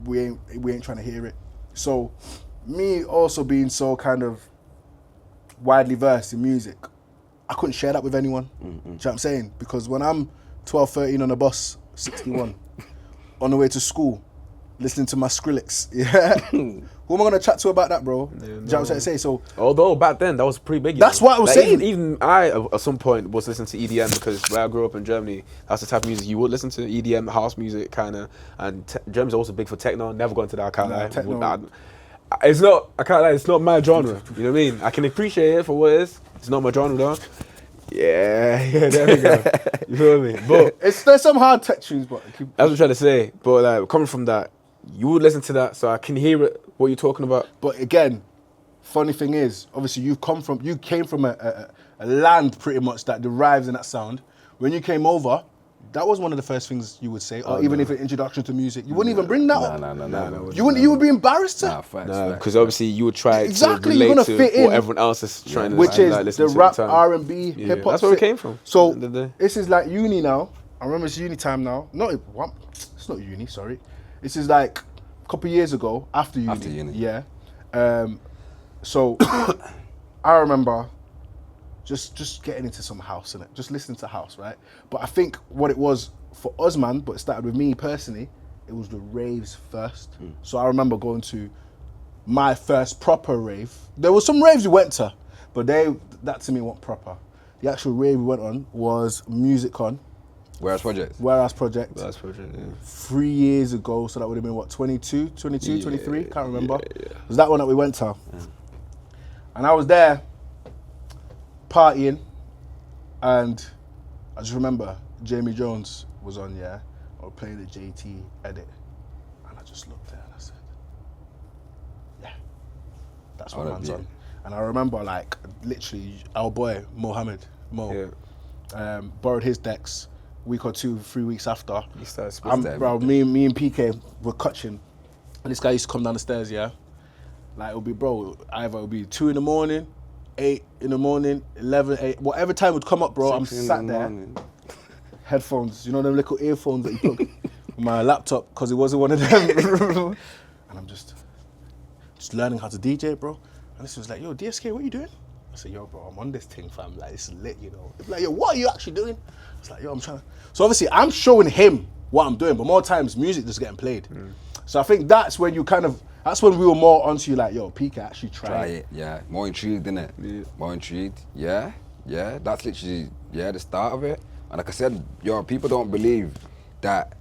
we ain't trying to hear it. So me also being so kind of widely versed in music, I couldn't share that with anyone. Do you know what I'm saying? Because when I'm 12, 13 on a bus, 61, on the way to school, listening to my Skrillex, yeah. Who am I gonna chat to about that, bro? Do you know what I'm trying to say? So although back then that was pretty big. That's what I was saying. Even I at some point was listening to EDM because where I grew up in Germany, that's the type of music you would listen to, EDM, house music kind of. And Germany's also big for techno. Never gone to that, I can't lie. Techno. It's not. I can't lie. It's not my genre. You know what I mean? I can appreciate it for what it is. It's not my genre though. Yeah, there we go. You feel me? But there's some hard tech tunes, but that's what I'm trying to say. But like coming from that, you would listen to that, so I can hear it. What you're talking about. But again, funny thing is, obviously you came from a land pretty much that derives in that sound. When you came over, that was one of the first things you would say, or even if an introduction to music, you wouldn't even bring that up. No. You would be embarrassed to. Nah, because obviously you would try Exactly, to you're relate gonna to fit in, what everyone else is trying to which is listen the to rap, at the time. R&B, hip hop. That's where we came from. So at the end of the day. this is like uni now. I remember it's uni time now. It's not uni. Sorry, this is like a couple of years ago after uni. After uni. Yeah. So I remember just getting into some house in it, just listening to house, right? But I think what it was for us, man, but it started with me personally, it was the raves first. So I remember going to my first proper rave. There was some raves we went to, but that to me weren't proper. The actual rave we went on was Musicon. Warehouse Project. That's project, yeah. 3 years ago, so that would have been what, 22, 23, can't remember. It was that one that we went to. Yeah. And I was there partying, and I just remember Jamie Jones was on, yeah, or playing the JT edit. And I just looked there and I said, yeah, that's what man's on. And I remember like literally our boy Mo, borrowed his decks. Week or 2, 3 weeks after, bro, me and PK were catching, and this guy used to come down the stairs, yeah. Like it'll be, bro, either it'll be 2 in the morning, 8 in the morning, 11, 8, whatever time would come up, bro. I'm sat there, headphones, you know them little earphones that you plug on my laptop, because it wasn't one of them, and I'm just learning how to DJ, bro. And this was like, yo, DSK, what are you doing? I said, yo, bro, I'm on this thing, fam. Like, it's lit, you know. It's like, yo, what are you actually doing? It's like, yo, I'm trying to. So obviously, I'm showing him what I'm doing, but more times, music just getting played. So I think that's when that's when we were more onto you, like, yo, PK, actually try it. Yeah. More intrigued, innit? Yeah. More intrigued. Yeah. That's literally, the start of it. And like I said, yo, people don't believe that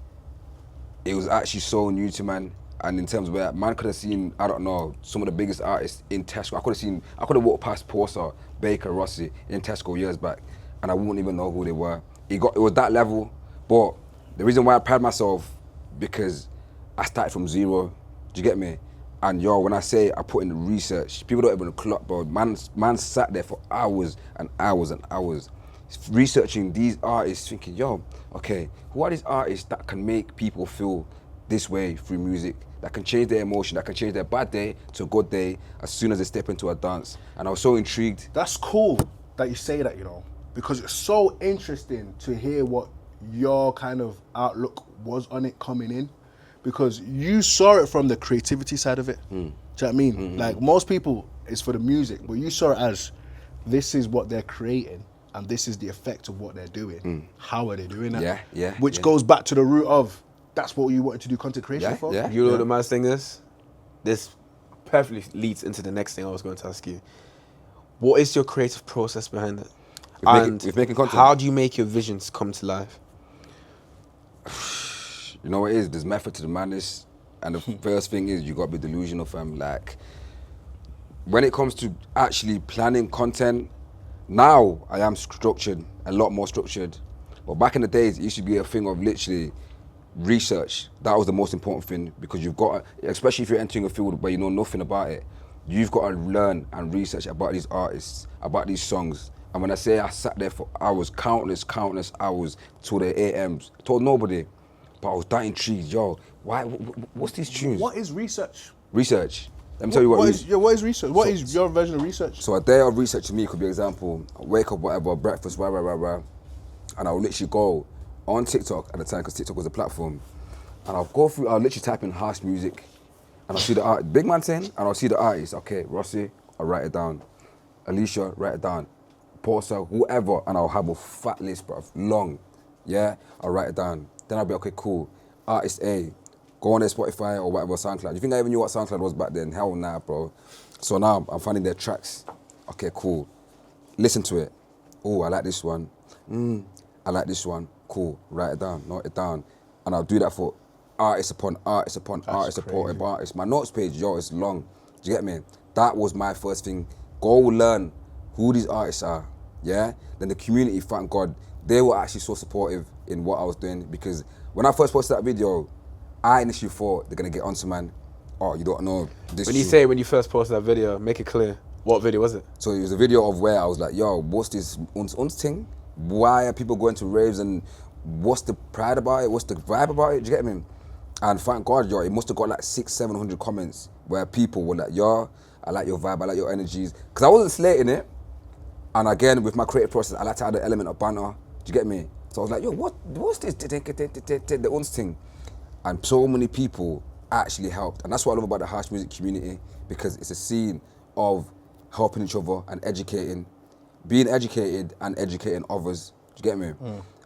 it was actually so new to man. And in terms of where man could have seen, I don't know, some of the biggest artists in Tesco. I could have walked past PAWSA, Baker, Rossi in Tesco years back, and I wouldn't even know who they were. It was that level, but the reason why I pride myself, because I started from zero. Do you get me? And yo, when I say I put in the research, people don't even clock, bro. Man sat there for hours and hours and hours researching these artists, thinking, yo, okay, who are these artists that can make people feel this way through music, that can change their emotion, that can change their bad day to a good day as soon as they step into a dance. And I was so intrigued. That's cool that you say that, you know, because it's so interesting to hear what your kind of outlook was on it coming in, because you saw it from the creativity side of it. Do you know what I mean? Like most people, it's for the music, but you saw it as this is what they're creating and this is the effect of what they're doing. How are they doing that? Which goes back to the root of that's what you wanted to do content creation for? You know what the mad thing is? This perfectly leads into the next thing I was going to ask you. What is your creative process behind it? With making content. How do you make your visions come to life? You know what it is? There's method to the madness. And the first thing is you got to be delusional, fam. Like, when it comes to actually planning content, now I am structured, a lot more structured. But back in the days, it used to be a thing of literally research. That was the most important thing, because you've got, especially if you're entering a field where you know nothing about it, you've got to learn and research about these artists, about these songs. And when I say I sat there for hours, countless hours, till the AMs, told nobody, but I was that intrigued. Yo, what's these tunes? What is research? Research. Let me tell you what what is research? What is your version of research? So a day of research to me could be, example, I wake up, whatever, breakfast, and I'll literally go on TikTok at the time, because TikTok was a platform, and I'll go through, I'll literally type in house music, and I'll see the art, big man thing, and I'll see the artist. Okay, Rossi, I'll write it down. Alicia, write it down. PAWSA, whoever, and I'll have a fat list, bro, long. Yeah, I'll write it down. Then I'll be, okay, cool. Artist A, go on their Spotify or whatever, SoundCloud. You think I even knew what SoundCloud was back then? Hell nah, bro. So now I'm finding their tracks. Okay, cool. Listen to it. Oh, I like this one. I like this one. Cool. Write it down. Note it down. And I'll do that for artist upon artist upon artist upon artist. My notes page, yo, is long. Do you get me? That was my first thing. Go learn who these artists are. Yeah? Then the community, thank God, they were actually so supportive in what I was doing, because when I first posted that video, I initially thought they're gonna get onto man. Oh, you don't know this. When you first posted that video, make it clear. What video was it? So it was a video of where I was like, yo, what's this uns thing? Why are people going to raves, and what's the pride about it? What's the vibe about it? Do you get me? And thank God, yo, it must have got like 600-700 comments where people were like, yo, I like your vibe, I like your energies. Because I wasn't slating it. And again, with my creative process, I like to add an element of banter. Do you get me? So I was like, yo, what's this? The uns thing. And so many people actually helped. And that's what I love about the house music community, because it's a scene of helping each other and educating, being educated and educating others. Do you get me?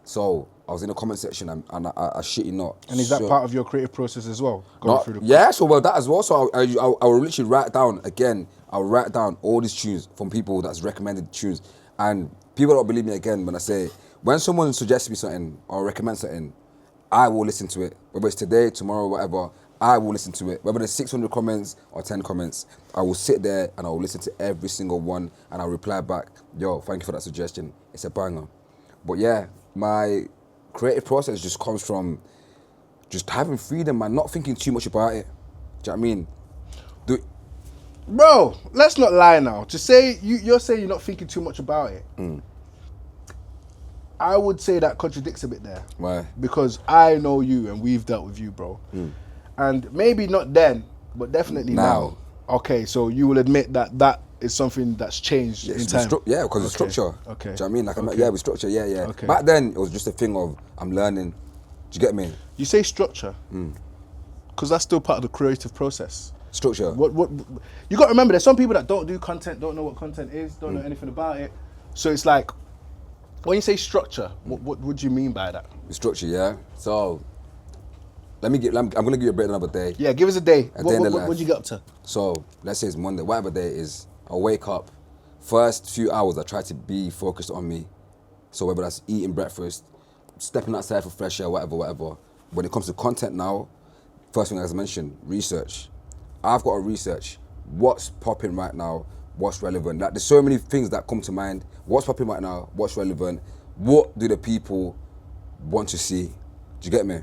So I was in the comment section, and I shit you not. And is that part of your creative process as well? Yeah, so well, that as well. So I will literally write down, again, I'll write down all these tunes from people that's recommended tunes. And people don't believe me again when I say, when someone suggests me something or recommends something, I will listen to it. Whether it's today, tomorrow, whatever, I will listen to it. Whether there's 600 comments or 10 comments, I will sit there and I will listen to every single one, and I'll reply back, yo, thank you for that suggestion. It's a banger. But yeah, my creative process just comes from just having freedom and not thinking too much about it. Do you know what I mean? Bro, let's not lie now. To say you're saying you're not thinking too much about it. I would say that contradicts a bit there. Why? Because I know you and we've dealt with you, bro. And maybe not then, but definitely now. Okay, so you will admit that that is something that's changed in time. Because it's structure. Okay. Do you know what I mean? Like, with structure, yeah. Okay. Back then, it was just a thing of, I'm learning. Do you get me? You say structure, because that's still part of the creative process. Structure. What? You got to remember, there's some people that don't do content, don't know what content is, don't know anything about it. So it's like, when you say structure, what do you mean by that? Structure, yeah. So, I'm gonna give you a break another day. Yeah, give us a day. What'd you get up to? So, let's say it's Monday, whatever day it is, I'll wake up. First few hours, I try to be focused on me. So whether that's eating breakfast, stepping outside for fresh air, whatever. When it comes to content now, first thing, as I mentioned, research. I've got to research what's popping right now, what's relevant. Like, there's so many things that come to mind. What's popping right now, what's relevant, what do the people want to see? Do you get me?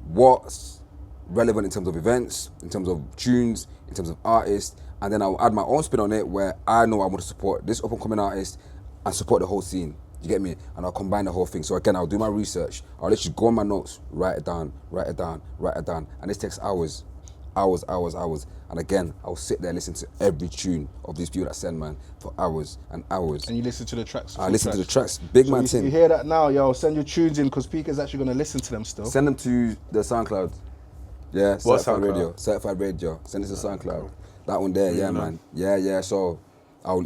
What's relevant in terms of events, in terms of tunes, in terms of artists, and then I'll add my own spin on it where I know I want to support this up-and-coming artist and support the whole scene. You get me? And I'll combine the whole thing. So again, I'll do my research. I'll literally go on my notes, write it down. And this takes hours. And again, I'll sit there and listen to every tune of these people that send, man, for hours and hours. And you listen to the tracks? I listen to the tracks. Big man thing. You hear that now, yo, send your tunes in, because Pika's actually going to listen to them still. Send them to the SoundCloud. Yeah, What Certified SoundCloud? Radio. Certified Radio. Send it to SoundCloud. That one there, yeah, man. Yeah. So, I'll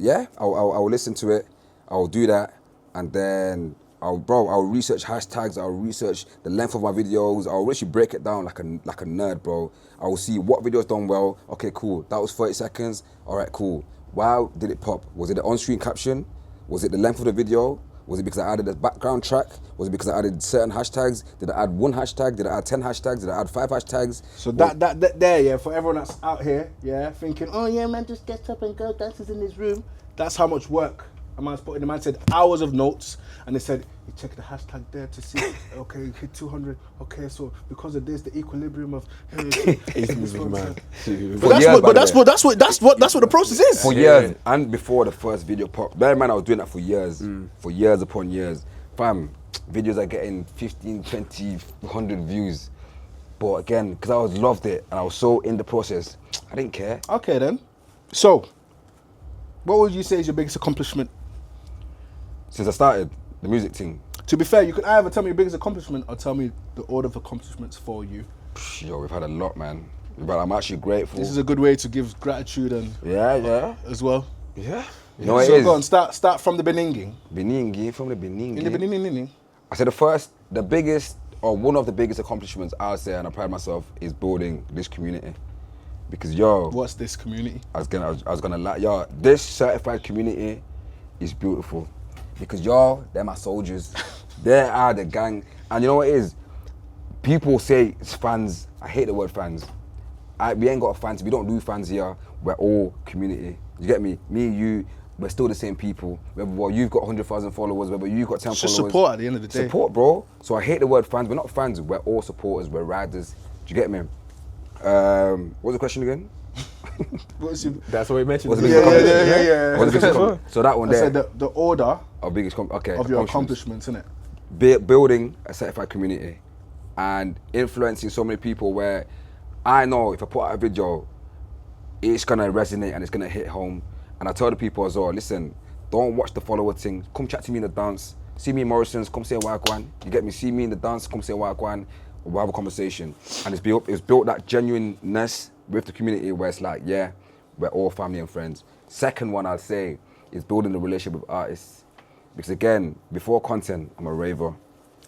listen to it. I'll do that. And then, I'll research hashtags. I'll research the length of my videos. I'll actually break it down like a nerd, bro. I will see what video's done well. Okay, cool. That was 30 seconds. All right, cool. Wow, did it pop? Was it the on-screen caption? Was it the length of the video? Was it because I added a background track? Was it because I added certain hashtags? Did I add one hashtag? Did I add 10 hashtags? Did I add 5 hashtags? So that there, yeah, for everyone that's out here, yeah, thinking, oh yeah, man, just get up and go, dances in his room. That's how much work a man's put in. The man said hours of notes, and they said, you check the hashtag there to see, okay, you hit 200, okay, so because of this, the equilibrium of, Man. But that's what the process is. For years, and before the first video popped. Bear in mind, I was doing that for years. For years upon years. Fam, videos are getting 15, 20, 100 views. But again, because I was loved it, and I was so in the process, I didn't care. Okay then. So, what would you say is your biggest accomplishment? Since I started the music thing. To be fair, you can either tell me your biggest accomplishment or tell me the order of accomplishments for you. Yo, we've had a lot, man. But I'm actually grateful. This is a good way to give gratitude and as well. Yeah. You know what So it is? go on, start from the beginning. Beningi, from the Beningi. In the beginning. I said the biggest, or one of the biggest accomplishments I'll say, and I pride myself, is building this community. Because yo, What's this community? I was gonna lie, yo, this certified community is beautiful. Because y'all, they're my soldiers. They are the gang. And you know what it is? People say it's fans. I hate the word fans. We ain't got fans. We don't do fans here. We're all community. You get me? Me, you, we're still the same people. Whether you've got 100,000 followers, whether you've got 10 It's followers. just support at the end of the day. Support, bro. So I hate the word fans. We're not fans. We're all supporters. We're riders. Do you get me? What was the question again? That's what we mentioned. What's the biggest accomplishment? Yeah. What's the biggest accomplishment? So that one I there. said the order Our biggest of your accomplishments, innit? Building a certified community and influencing so many people where I know if I put out a video, it's gonna resonate and it's gonna hit home. And I tell the people as well, listen, don't watch the follower thing. Come chat to me in the dance. See me in Morrison's, come say wagwan. You get me? See me in the dance, come say wagwan. We'll have a conversation. And it's built that genuineness with the community where it's like, yeah, we're all family and friends. Second one I'd say is building the relationship with artists. Because again, before content, I'm a raver.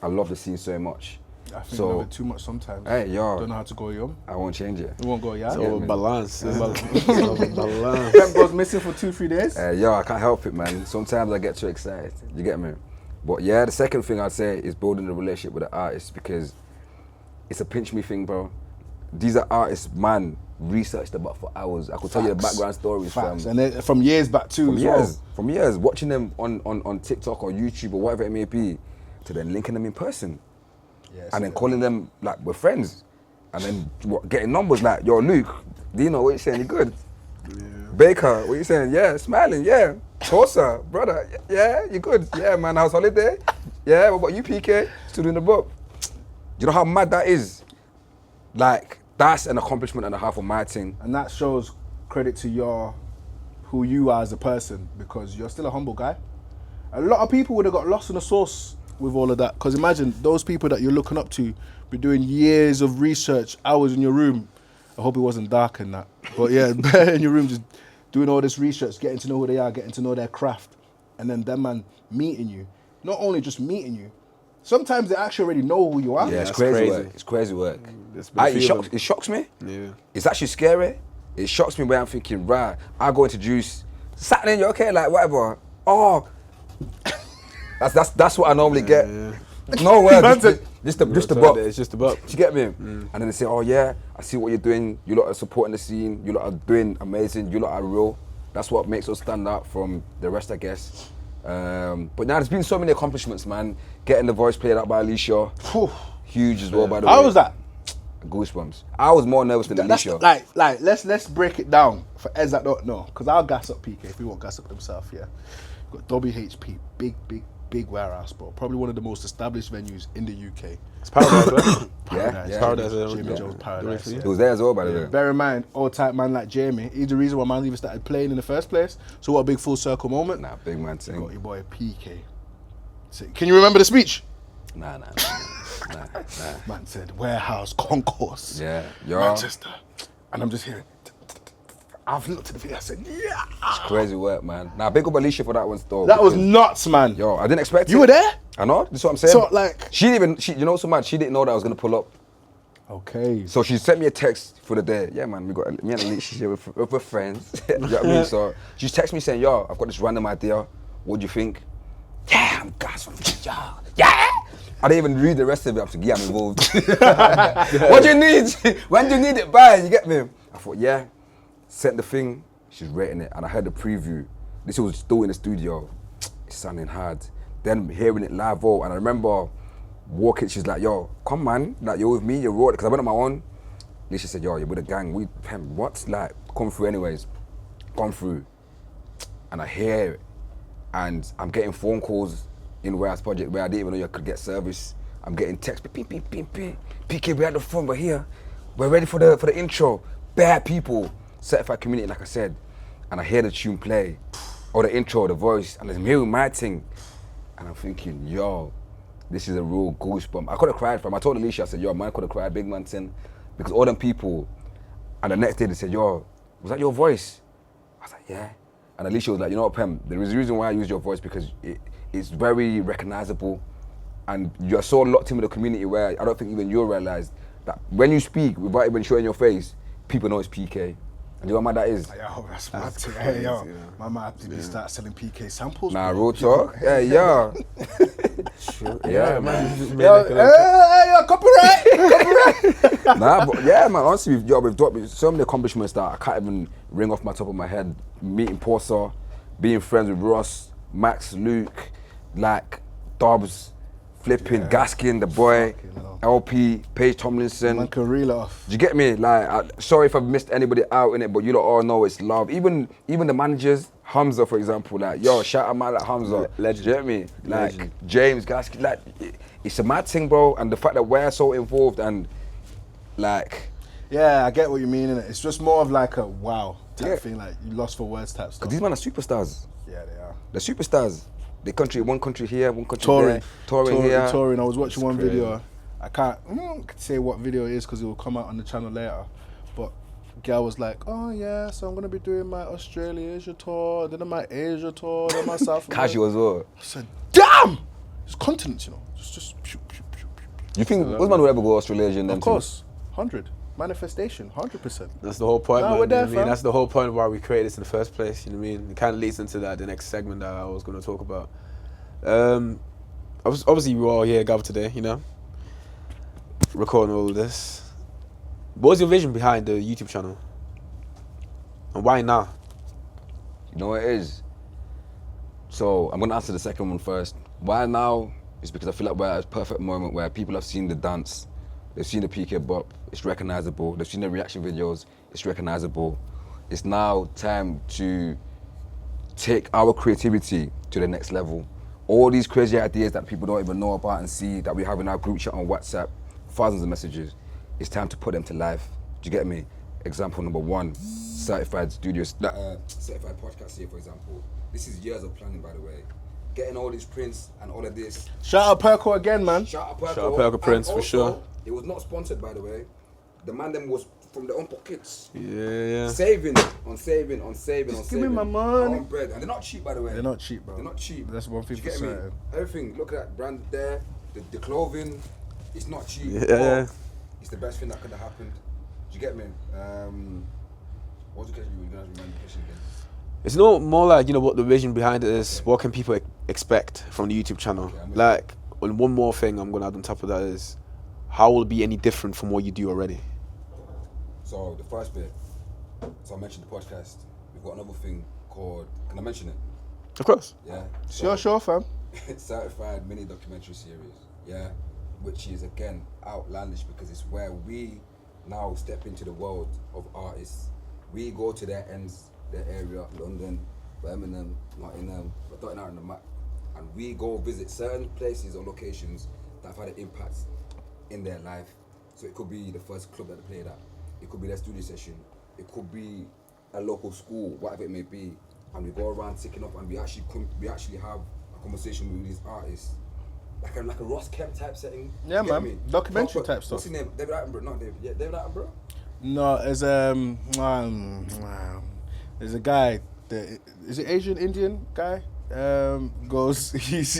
I love the scene so much. I think a bit too much sometimes. Hey, yo. Don't know how to go young. I won't change it. You won't go yeah. So balance. Balance. Pemp goes missing for 2-3 days. Yo, I can't help it, man. Sometimes I get too excited. You get me? But yeah, the second thing I'd say is building a relationship with the artists because it's a pinch me thing, bro. These are artists, man, researched about for hours. I could tell you the background stories from years back too. From years, watching them on TikTok or YouTube or whatever it may be, to then linking them in person. Yes, and then calling them like we're friends. And then getting numbers like, yo, Luke, Dino, what you saying? You good? Yeah. Baker, what you saying? Yeah, smiling, yeah. PAWSA, brother, yeah, you good? Yeah, man, how's holiday? Yeah, what about you, PK? Still doing the book. You know how mad that is? Like, that's an accomplishment and a half of my thing. And that shows credit to who you are as a person, because you're still a humble guy. A lot of people would have got lost in the sauce with all of that. Because imagine those people that you're looking up to be doing years of research, hours in your room. I hope it wasn't dark and that. But yeah, in your room just doing all this research, getting to know who they are, getting to know their craft. And then them man meeting you. Not only just meeting you, sometimes they actually already know who you are. Yeah, it's crazy work. It's crazy work. It shocks me. Yeah. It's actually scary. It shocks me when I'm thinking, right, I go introduce, Saturday, you okay? Like, whatever. Oh, that's what I normally get. Yeah. No words. Just the bop. It's just the bop. Do you get me? And then they say, oh yeah, I see what you're doing. You lot are supporting the scene. You lot are doing amazing. You lot are real. That's what makes us stand out from the rest, I guess. But now there's been so many accomplishments, man. Getting the voice played out by Alicia. Huge as well, by the way. How was that? Goosebumps. I was more nervous than Alicia. Like let's break it down for Eds that don't know, because I'll gas up PK if he won't gas up himself. Yeah, got WHP, big warehouse, bro. Probably one of the most established venues in the UK. It's Paradise, right? Paradise. Yeah. Paradise. Jamie Jones Paradise. It was there as well, by the way. Bear in mind, old type man like Jamie, he's the reason why man even started playing in the first place. So what a big full circle moment. Nah, big man Got thing. your boy PK. Can you remember the speech? Nah. Man said warehouse concourse. Yeah, yo. Manchester. And I'm just hearing. I've looked at the video. I said, yeah. It's crazy work, man. Nah, big up Alicia for that one still. That was nuts, man. Yo, I didn't expect it. You were there? I know. That's what I'm saying. So like, you know, so much. She didn't know that I was gonna pull up. Okay. So she sent me a text for the day. Yeah, man, me and Alicia we're friends. You know what I mean? So she texted me saying, yo, I've got this random idea. What do you think? yeah, I'm gas. Yeah. I didn't even read the rest of it. I'm like, yeah, I'm involved. What do you need? When do you need it by? You get me? I thought, yeah. Sent the thing. She's rating it, and I heard the preview. This was still in the studio. It's sounding hard. Then hearing it live, and I remember walking. She's like, "Yo, come man, like you're with me, you're raw." Because I went on my own. Alicia said, "Yo, you're with a gang. We Pemp, what? Like, come through anyways. Come through." And I hear it, and I'm getting phone calls in Warehouse Project where I didn't even know you could get service. I'm getting texts, beep, beep, beep, beep. PK, we had the phone, we're here. We're ready for the intro. Bad people, certified community, like I said. And I hear the tune play, or the intro, the voice, and I'm hearing my thing. And I'm thinking, yo, this is a real goosebump. I could have cried from. I told Alicia, I said, yo, man, I could have cried, big man thing. Because all them people, and the next day they said, yo, was that your voice? I was like, yeah. And Alicia was like, you know what, Pem, there is a reason why I use your voice because it's very recognizable, and you're so locked in with the community where I don't think even you realize that when you speak without even showing your face, people know it's PK. And you know how mad that is? Yo, that's mad. Hey, yo, man might have to start selling PK samples. Nah, real talk. Yeah, yeah. Sure. Yeah, man. Yo, copyright. Nah, but yeah, man. Honestly, we've dropped so many accomplishments that I can't even ring off my top of my head. Meeting PAWSA, being friends with Ross, Max, Luke, like Dobbs, flipping, Gaskin, the boy, LP, Paige Tomlinson. Man can reel it off. Do you get me? Like, sorry if I've missed anybody out in it, but you lot all know it's love. Even the managers, Hamza, for example, like, yo, shout out man like Hamza. Legend. Do you get me? Like, Legend. James, Gaskin, like, it's a mad thing, bro. And the fact that we're so involved and, like... Yeah, I get what you mean, innit? It's just more of like a wow type Yeah. thing, like you lost for words type stuff. Because these men are superstars. Yeah, they are. They're superstars. One country here, one country Touring. there. Touring here. Touring. I was watching one crazy. video. I can't say what video it is because it will come out on the channel later. But girl was like, oh yeah, so I'm going to be doing my Australia Asia tour, then my Asia tour, then my South America. Casual as well. I said, damn! It's continents, you know. Just pew, pew, pew, pew. You think Usman would ever go Australasia and them Of course. 100. Manifestation, 100%. That's the whole point, Nah, man. we're You know there, what I mean? fam. That's the whole point of why we created this in the first place. You know what I mean? It kind of leads into that the next segment that I was going to talk about. Obviously, we were all here gathered today, you know, recording all of this. What was your vision behind the YouTube channel, and why now? You know what it is? So I'm gonna answer the second one first. Why now? Is because I feel like we're at a perfect moment where people have seen the dance, they've seen the PK bop, it's recognizable. They've seen the reaction videos, it's recognizable. It's now time to take our creativity to the next level. All these crazy ideas that people don't even know about and see that we have in our group chat on WhatsApp, thousands of messages, it's time to put them to life. Do you get me? Example number one, certified studios, certified podcast here, for example. This is years of planning, by the way. Getting all these prints and all of this. Shout out Perko again, man. Shout out Perko. Shout out Perko Prince, And for sure. also, it was not sponsored, by the way. The man them was from their own pockets. Yeah. Saving on saving on saving on Just saving. give me my money. On bread. And they're not cheap, by the way. They're not cheap, bro. They're not cheap. That's one thing Do you for get me? certain. Everything, look at that brand there, the clothing, it's not cheap. Yeah. But it's the best thing that could have happened. Do you get me? What was the question? You were going to remember the question again? It's not more like, you know, what the vision behind it is. What can people expect from the YouTube channel? Okay, I'm with Like, and one more thing I'm gonna add on top of that is, how will it be any different from what you do already? So the first bit, so I mentioned the podcast. We've got another thing called, can I mention it? Of course. Yeah. Sure, fam. Certified mini documentary series, yeah, which is again outlandish because it's where we now step into the world of artists. We go to their ends, their area, London, Birmingham, Nottingham, but dotting out on the map, and we go visit certain places or locations that have had an impact in their life. So it could be the first club that they played at, it could be their studio session, it could be a local school, whatever it may be, and we go around ticking up, and we actually have a conversation with these artists, like a Ross Kemp type setting. Yeah, You get man. me? Documentary type What's stuff. his name? David Attenborough? Not David. Yeah, David Attenborough. No, there's a guy. Is it Asian Indian guy? Goes. He's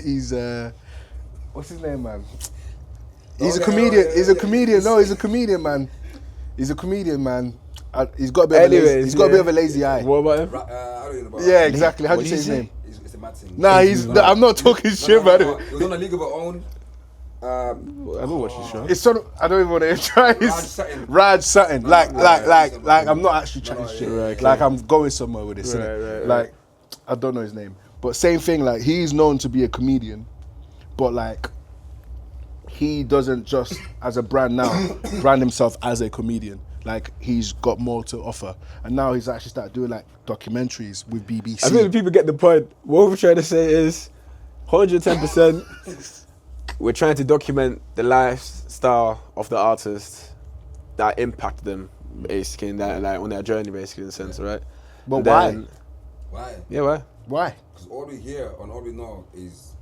what's his name, man? He's a comedian. He's a comedian. No, he's a comedian, man. He's a comedian, man. He's got a bit of a lazy, he's got a bit of a lazy eye. What about him? I don't know about Yeah, exactly. How do What you say did his he say? name? It's a mad thing. Nah, I'm not talking shit, man. It was on a league of our own. I haven't watched the show. It's sort of, I don't even want to try. Raj Sutton. Like, I'm not actually chatting shit. Right, like, I'm going somewhere with this. Right. Like, I don't know his name, but same thing. Like, he's known to be a comedian, but like, he doesn't just as a brand now brand himself as a comedian. Like, he's got more to offer, and now he's actually started doing like documentaries with BBC. I think the people get the point. What we're trying to say is, 110%. We're trying to document the lifestyle of the artist that impacted them, basically, in that, like, on their journey, basically, in a sense, right? But why? Why? Yeah, why? Why? Because all we hear and all we know is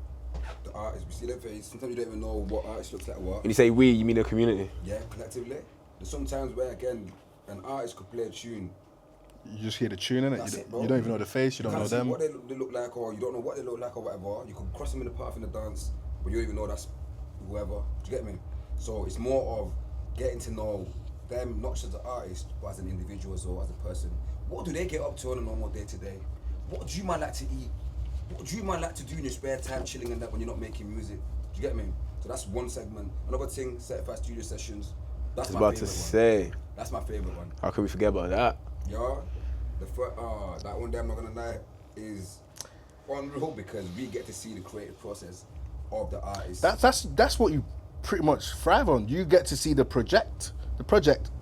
the artist. We see their face. Sometimes you don't even know what artist looks like what. When you say we, you mean the community? Yeah, collectively. There's sometimes where, again, an artist could play a tune. You just hear the tune, innit? That's it, bro. You don't even know the face, you don't know can't see them. what they look like, or you don't know what they look like, or whatever. You could cross them in the path in the dance, but you don't even know that's whoever. Do you get me? So it's more of getting to know them, not just as an artist, but as an individual as well, as a person. What do they get up to on a normal day to day? What do you man like to eat? What do you man like to do in your spare time, chilling and that when you're not making music? Do you get me? So that's one segment. Another thing, certified studio sessions. That's my about favorite to one. say. That's my favorite one. How can we forget about that? Yeah, the first, that one day I'm not gonna lie is unreal because we get to see the creative process of the artist. That's what you pretty much thrive on. You get to see the project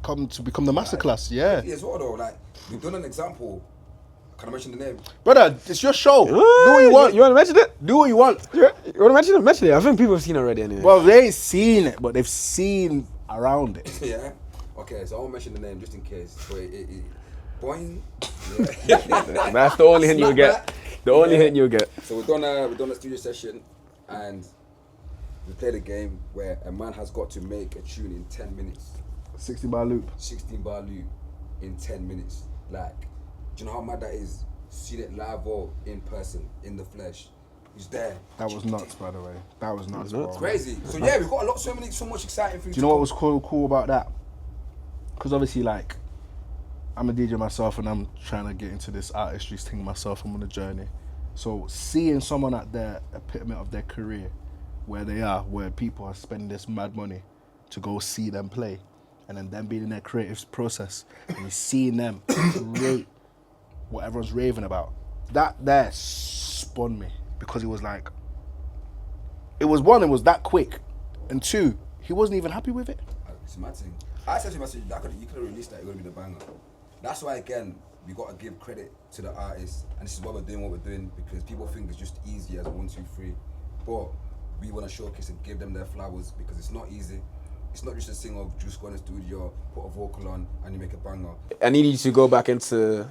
come to become the masterclass. Yeah. As well though, like we've done an example. Can I mention the name? Brother, it's your show. Do what you want. You want to mention it? Do what you want. You want to mention it? Mention it. I think people have seen it already anyway. Well, they ain't seen it, but they've seen around it. Yeah. Okay, so I won't mention the name just in case. So boing. Yeah. That's the only hint you'll get. The only hint you'll get. So we've done a studio session, and we played a game where a man has got to make a tune in 10 minutes. 16 bar loop. 16 bar loop in 10 minutes. Like, do you know how mad that is? See it live or in person, in the flesh. He's there. That was nuts, by the way. That was nuts, bro. Crazy. So yeah, we've got so much exciting things. Do you know what was cool about that? Because obviously, like, I'm a DJ myself and I'm trying to get into this artistry thing myself. I'm on a journey. So seeing someone at their epitome of their career, where they are, where people are spending this mad money to go see them play, and then them being in their creative process, and you're seeing them create what everyone's raving about, that there spun me. Because it was like, it was that quick, and two, he wasn't even happy with it. It's my thing. I said to myself, you could have released that, it would have been a banger. That's why, again, we got to give credit to the artists, and this is why we're doing what we're doing, because people think it's just easy as 1, 2, 3, but we want to showcase and give them their flowers, because it's not easy. It's not just a thing of just go in the studio, put a vocal on, and you make a banger. I need you to go back into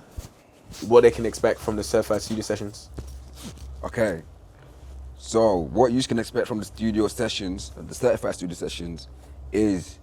what they can expect from the certified studio sessions. Okay, so what you can expect from the studio sessions, the certified studio sessions, is,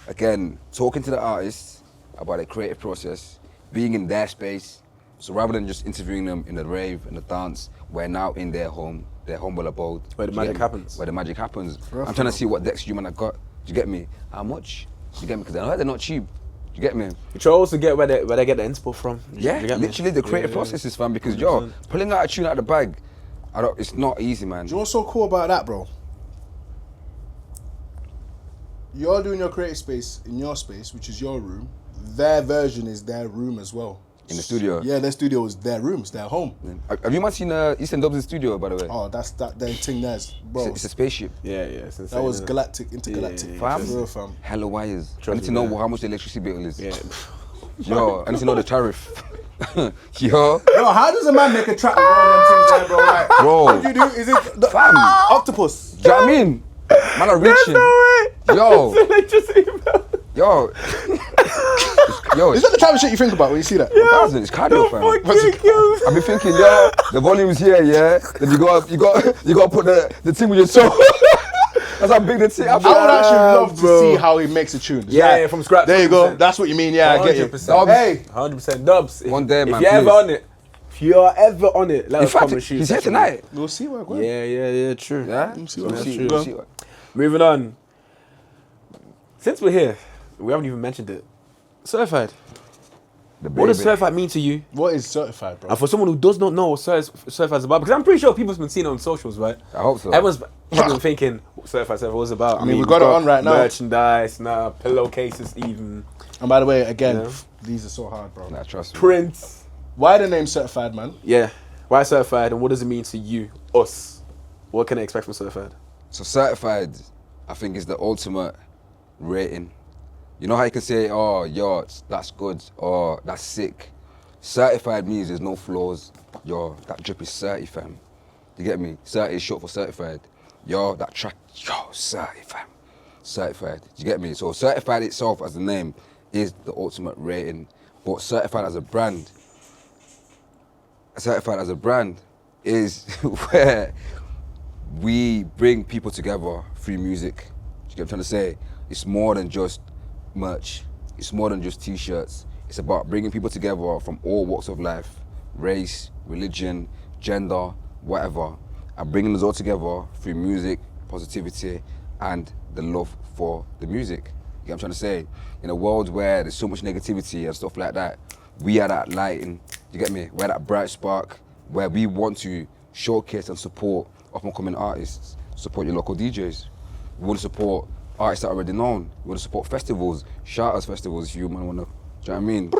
again, talking to the artists about their creative process, being in their space. So rather than just interviewing them in the rave and the dance, we're now in their home, their humble abode. Where the magic happens. Where the magic happens. I'm trying to see what decks you man have got. Do you get me? How much? Do you get me? Because I heard they're not cheap. Do you get me? You try also get where they get the inspo from. Yeah, literally the creative process is fun because, yo, pulling out a tune out of the bag, it's not easy, man. Do you know what's so cool about that, bro? You're doing your creative space in your space, which is your room. Their version is their room as well. In the studio? Yeah, their studio is their room, it's their home. Have you not seen Eastern Dubs' studio, by the way? Oh, that's that their thing there's, bro. It's a spaceship. Yeah, it's insane. That was galactic, intergalactic. Yeah, Fam. Real, fam. Hella wires. I need me, to know man. how much the electricity bill is. Yeah. Yo, I need to know the tariff. Yo. Yo, how does a man make a track with all them things there, bro? Like, Bro. what do you do? Is it the Fam. octopus? Do you know what I mean? Man are reaching. Yo. Yo. Yo. Is that the type of shit you think about when you see that? It's cardio, fam. I've been thinking, yeah, the volume's here, yeah. Then you got to put the thing with your soul. That's how big the thing. I would actually love to see how he makes a tune. Yeah, from scratch. There you go. That's what you mean. Yeah, I get you. 100%. Hey, 100% dubs. One day, man, If you're ever please. on it, let In us come fact, and shoot. he's here session. tonight. we'll see what goes. Yeah, true. Yeah? We'll see what That's goes. true. Go. See what- Moving on. Since we're here, we haven't even mentioned it. Certified. The What does baby. certified mean to you? What is certified, bro? And for someone who does not know what certified is about, because I'm pretty sure people's been seeing it on socials, right? I hope so. Everyone's probably been thinking what certified was about. I mean, we got it on right now. Merchandise, pillowcases, even And by the way, again, Yeah. these are so hard, bro. Nah, trust me. prints. Why the name certified, man? Yeah. Why certified, and what does it mean to you, us? What can I expect from certified? So certified, I think, is the ultimate rating. You know how you can say, oh, yo, that's good, or that's sick. Certified means there's no flaws. Yo, that drip is 30, fam. You get me? 30 is short for certified. Yo, that track, yo, 30, fam. Certified. You get me? So certified itself as the name is the ultimate rating. But certified as a brand is where we bring people together through music. You get what I'm trying to say? It's more than just merch. It's more than just t-shirts. It's about bringing people together from all walks of life, race, religion, gender, whatever, and bringing us all together through music, positivity, and the love for the music. You get what I'm trying to say? In a world where there's so much negativity and stuff like that, we are that lighting, you get me? We're that bright spark where we want to showcase and support up-and-coming artists, support your local DJs. We want to support artists that are already known. We want to support festivals, shout-outs festivals if you man want to, do you know what I mean?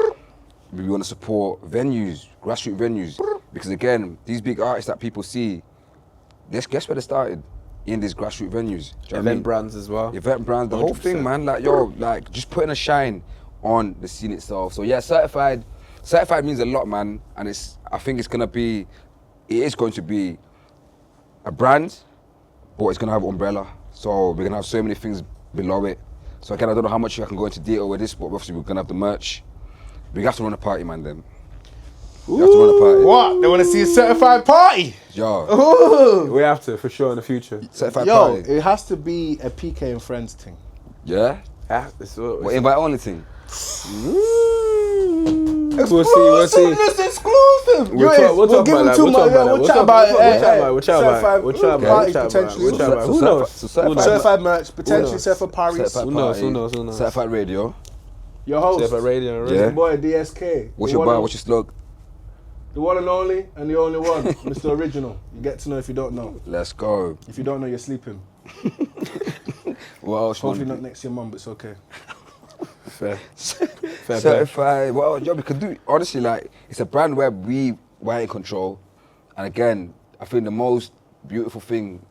We want to support venues, grassroots venues, because again, these big artists that people see, guess where they started? In these grassroots venues. Do you know what I Event mean? brands as well. Event brands, the whole 100%. thing, man. Like, yo, like, just putting a shine on the scene itself. So yeah, certified means a lot, man. And I think it is going to be a brand, but it's gonna have an umbrella. So we're gonna have so many things below it. So again, I don't know how much I can go into detail with this, but obviously we're gonna have the merch. We have to run a party, man, then. We have to run a party. What? They want to see a certified party? Yo, Ooh. We have to, for sure, in the future. certified Yo, party. it has to be a PK and friends thing. Yeah? Yeah, it's what What, invite only thing? We'll see. It's exclusive. We'll talk about that. We'll chat about it. We'll chat about it. Certified party potentially. Who knows? So certified, Certified merch, potentially knows? certified parties. certified Who knows? party, Who knows? Certified radio. Your host, Certified radio. Yeah. your boy DSK. What's The your one bar? and- What's your slug? The one and only, and the only one, Mr. Original. You get to know if you don't know. Let's go. If you don't know, you're sleeping. What else? Hopefully man? not next to your mum, but it's okay. Fair play. Certified. Well, yo, we could do. Honestly, like, it's a brand where we're in control. And again, I think the most beautiful thing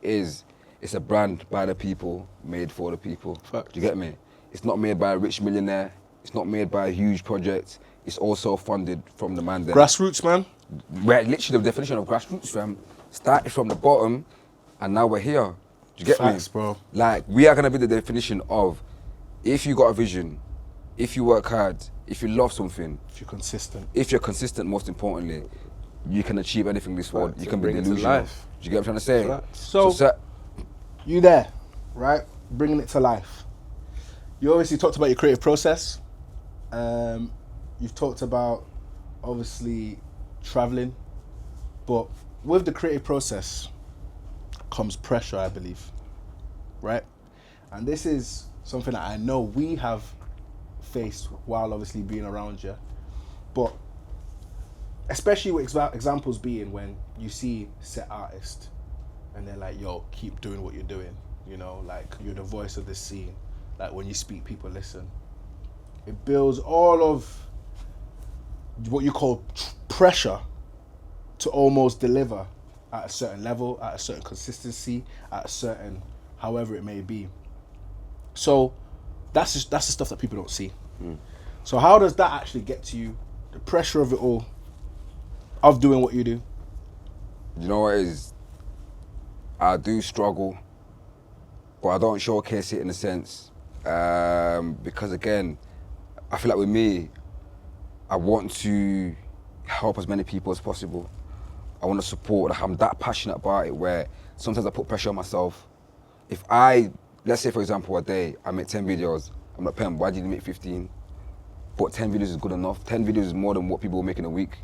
is it's a brand by the people, made for the people. Facts. Do you get me? It's not made by a rich millionaire. It's not made by a huge project. It's also funded from the man there. Grassroots, man. We're literally the definition of grassroots, fam. Started from the bottom, and now we're here. Do you get Facts, me? bro. Like, we are gonna be the definition of, if you got a vision, if you work hard, if you love something, If you're consistent. if you're consistent, most importantly, you can achieve anything in this world. Facts, You can and be bring it to delusional. life. Do you get what I'm trying to say? Facts. So- You there, right? Bringing it to life. You obviously talked about your creative process. You've talked about, obviously, traveling. But with the creative process comes pressure, I believe. Right? And this is something that I know we have faced while obviously being around you. But especially with examples being when you see set artists and they're like, yo, keep doing what you're doing. You know, like, you're the voice of the scene. Like, when you speak, people listen. It builds all of what you call pressure to almost deliver at a certain level, at a certain consistency, at a certain, however it may be. So that's the stuff that people don't see. So how does that actually get to you? The pressure of it all, of doing what you do. You know what it is? I do struggle, but I don't showcase it in a sense. Because again, I feel like with me, I want to help as many people as possible. I want to support. Like, I'm that passionate about it where sometimes I put pressure on myself. If let's say for example, a day I make 10 videos, I'm like, Pemp, why did you make 15? But 10 videos is good enough. 10 videos is more than what people make in a week.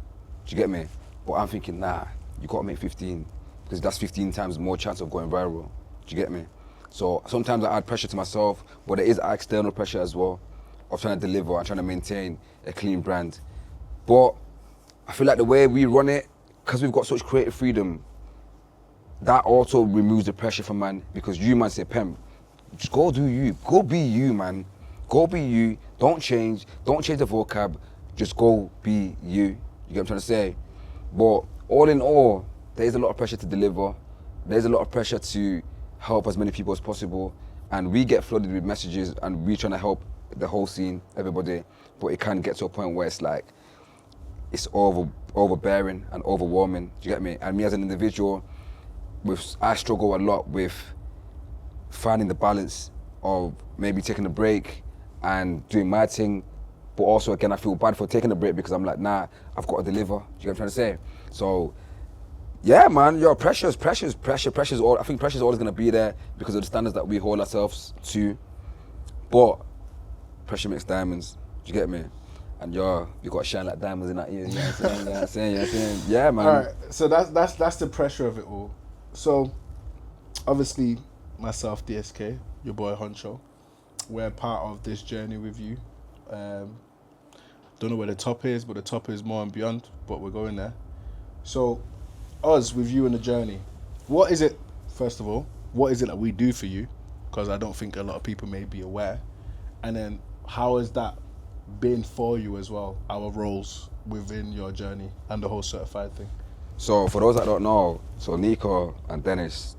Do you get me? But I'm thinking, nah, you gotta make 15 because that's 15 times more chance of going viral. Do you get me? So sometimes I add pressure to myself, but there is external pressure as well. of trying to deliver and trying to maintain a clean brand. But I feel like the way we run it, because we've got such creative freedom, that also removes the pressure from man, because you man say, Pemp, just go do you. Go be you, man. Go be you. Don't change the vocab. Just go be you. You get what I'm trying to say? But all in all, there's a lot of pressure to deliver. There's a lot of pressure to help as many people as possible. And we get flooded with messages and we're trying to help the whole scene, everybody. But it can get to a point where it's like, it's overbearing and overwhelming. Do you get me? And me as an individual, I struggle a lot with finding the balance of maybe taking a break and doing my thing, but also again I feel bad for taking a break because I'm like, nah, I've got to deliver. Do you get what I'm trying to say? So yeah, man, pressure's all. I think pressure's always gonna be there because of the standards that we hold ourselves to. But pressure makes diamonds. Do you get me? And you got to shine like diamonds in that ear. You know what I'm saying? Yeah, man. All right, so that's the pressure of it all. So obviously, myself, DSK, your boy Honcho, we're part of this journey with you. Don't know where the top is, but the top is more and beyond, but we're going there. So us with you in the journey, what is it, first of all, what is it that we do for you? Because I don't think a lot of people may be aware. And then how has that been for you as well, our roles within your journey and the whole certified thing? So for those that don't know, so Nico and Dennis,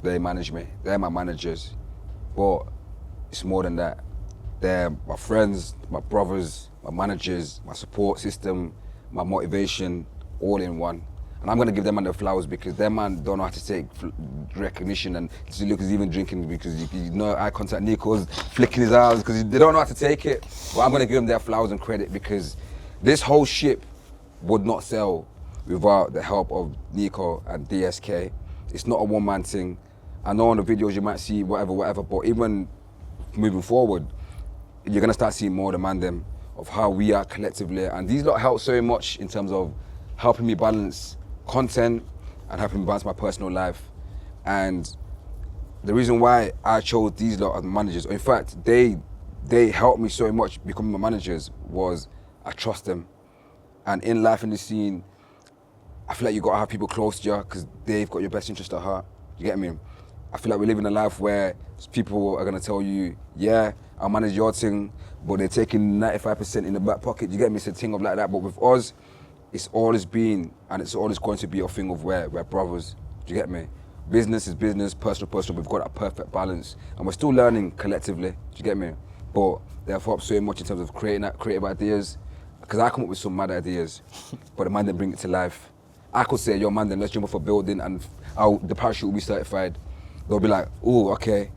they manage me. They're my managers. But it's more than that. They're my friends, my brothers, my managers, my support system, my motivation, all in one. And I'm gonna give them man the flowers because their man don't know how to take recognition, and Lucas even drinking because you know eye contact. Nico's flicking his eyes because they don't know how to take it. But I'm gonna give them their flowers and credit because this whole ship would not sail without the help of Nico and DSK. It's not a one-man thing. I know on the videos you might see whatever, but even moving forward, you're gonna start seeing more demand them of how we are collectively. And these lot help so much in terms of helping me balance content and helping me balance my personal life. And the reason why I chose these lot as managers, in fact, they helped me so much becoming my managers, was I trust them. And in life, in the scene, I feel like you gotta have people close to you because they've got your best interest at heart. You get me? I feel like we live in a life where people are gonna tell you, yeah, I'll manage your thing, but they're taking 95% in the back pocket. You get me? It's a thing of like that. But with us, it's always been, and it's always going to be a thing of where we're brothers. Do you get me? Business is business, personal. We've got a perfect balance, and we're still learning collectively. Do you get me? But they've helped so much in terms of creative ideas, because I come up with some mad ideas, but the man then bring it to life. I could say, yo man, then let's jump off a building and the parachute will be certified. They'll be like, oh, okay,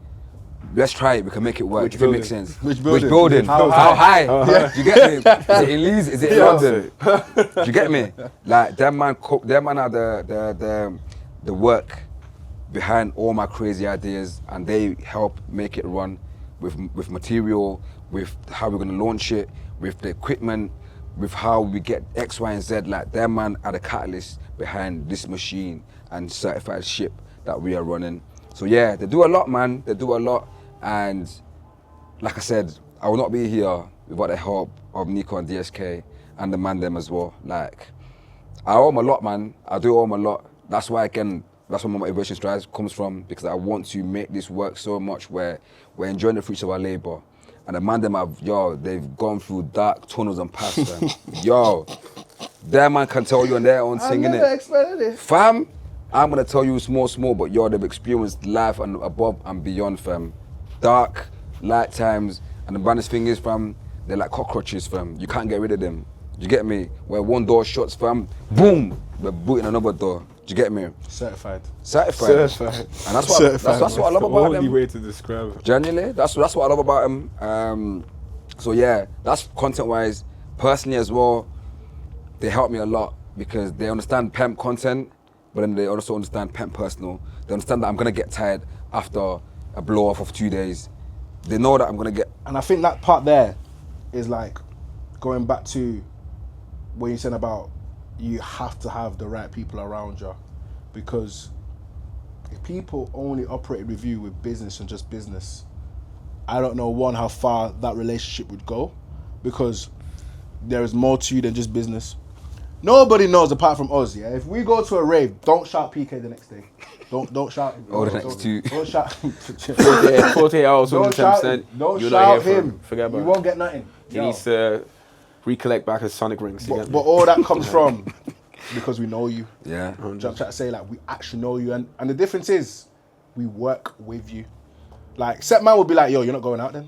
let's try it, we can make it work. If it makes sense. Which building? Which building? How high? Do you get me? Is it in Leeds? Is it in London? Do you get me? Like, them man are the work behind all my crazy ideas, and they help make it run with material, with how we're gonna launch it, with the equipment, with how we get X, Y, and Z. Like, their man are the catalyst behind this machine and certified ship that we are running. So yeah, they do a lot, man. They do a lot. And like I said, I will not be here without the help of Nico and DSK and the man them as well. Like, I owe them a lot, man. I do owe them a lot. That's why, again, that's where my motivation strides comes from, because I want to make this work so much where we're enjoying the fruits of our labor. And the man them they've gone through dark tunnels and paths, fam. Yo, their man can tell you on their own thing, innit? I never expected it. Fam, I'm gonna tell you small, but yo, they've experienced life and above and beyond, fam. Dark, light times, and the baddest thing is, fam, they're like cockroaches, fam. You can't get rid of them. Do you get me? Where one door shuts, fam, boom, we're booting another door. Do you get me? Certified. And that's what I love about them. Only way to describe it. Genuinely, that's what I love about them. So yeah, that's content-wise. Personally as well, they help me a lot because they understand Pemp content, but then they also understand Pemp personal. They understand that I'm gonna get tired after a blow off of 2 days. They know that I'm gonna get. And I think that part there is like going back to what you said about you have to have the right people around you, because if people only operated with you with business and just business, I don't know, one, how far that relationship would go, because there is more to you than just business. Nobody knows apart from us, yeah? If we go to a rave, don't shout PK the next day. Don't shout him. Or the next two. Don't shout 48 hours, Don't 110%. shout him. Don't You're shout not here for him. Forget about You it. won't get nothing. He Yo. needs to recollect back his sonic rings. But all that comes from because we know you. Yeah. Do you know what I'm trying to say? Like, we actually know you. And the difference is, we work with you. Like, set man would be like, yo, you're not going out then?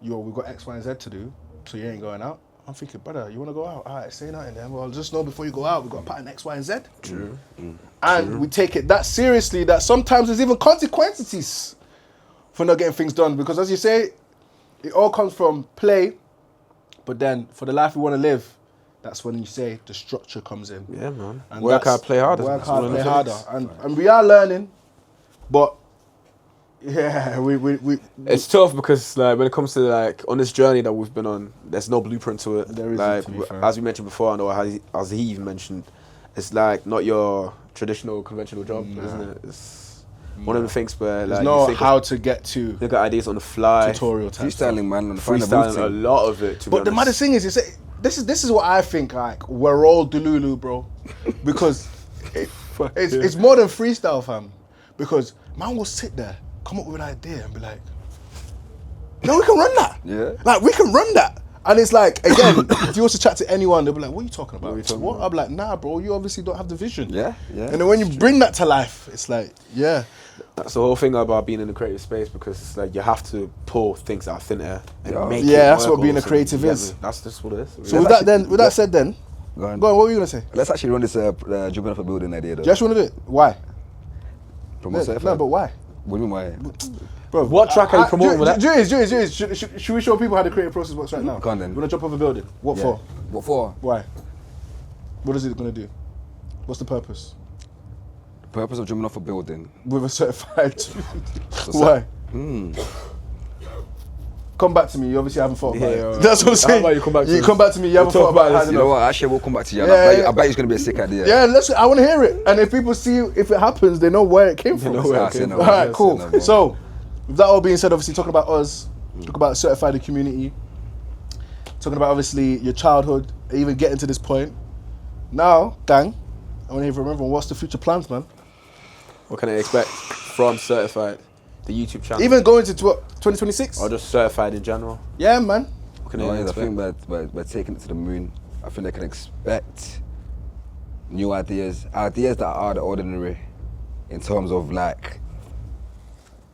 Yo, we've got X, Y, and Z to do, so you ain't going out. I'm thinking, brother, you want to go out? All right, say nothing then. Well, just know before you go out, we've got a pattern X, Y, and Z. True. And we take it that seriously that sometimes there's even consequences for not getting things done. Because as you say, it all comes from play, but then for the life we want to live, that's when you say the structure comes in. Yeah, man. And Work that's- hard, play harder. Work That's hard, one of play the harder. things. And we are learning, but yeah, we It's tough because like when it comes to like on this journey that we've been on, there's no blueprint to it. There isn't, like to be fair. as we mentioned before, I know as he even mentioned, it's like not your traditional conventional job, isn't it? It's one of the things where like there's no you think how to get to they got ideas on the fly, tutorial type stuff. Freestyling, man. And find the freestyling a routine. lot of it. To But be the maddest thing is, you say this is what I think. Like, we're all Delulu, bro, because it's more than freestyle, fam. Because man will sit there, come up with an idea, and be like, "No, we can run that. Yeah. like we can run that." And it's like, again, if you was to chat to anyone, they'll be like, "What are you talking about? What are you talking What?" about? I'm like, "Nah, bro, you obviously don't have the vision." Yeah, yeah. And then when you bring that to life, it's like, yeah. That's the whole thing about being in the creative space because it's like you have to pull things out of thin air and Yeah. make Yeah, it that's work what being a also. creative Yeah, is. That's just what it is. So with that said, then, Go on. go on. What were you gonna say? Let's actually run this jumping off a building idea though. Do you actually want to do it? Why? Promote No, certified. but why? What do you mean why? Bro, What track are you promoting with that? Julius, should we show people how the creative process works right now? Go on then. You want to jump off a building? What Yeah. for? What for? Why? What is it going to do? What's the purpose? The purpose of jumping off a building. With a certified... So Why? Hmm. Come back to me. You obviously haven't thought about Yeah, it. That's what I'm how saying. about you come back to You us? come back to me. You haven't We'll thought talk about about it. this, You know what? Actually, we'll come back to you. Yeah, I bet it's gonna be a sick idea. Yeah, I want to hear it. And if people see if it happens, they know where it came from. know where it I see came no from. All right, more. cool. I see no more. So, with that all being said, obviously talking about us, talking about certify the community, talking about obviously your childhood, even getting to this point. Now, gang, I want to hear from everyone. What's the future plans, man? What can I expect from Certified, the YouTube channel? Even going to 2026? Or just Certified in general? Yeah, man. What can No, I I expect? think by taking it to the moon, I think they can expect new ideas that are out of the ordinary, in terms of like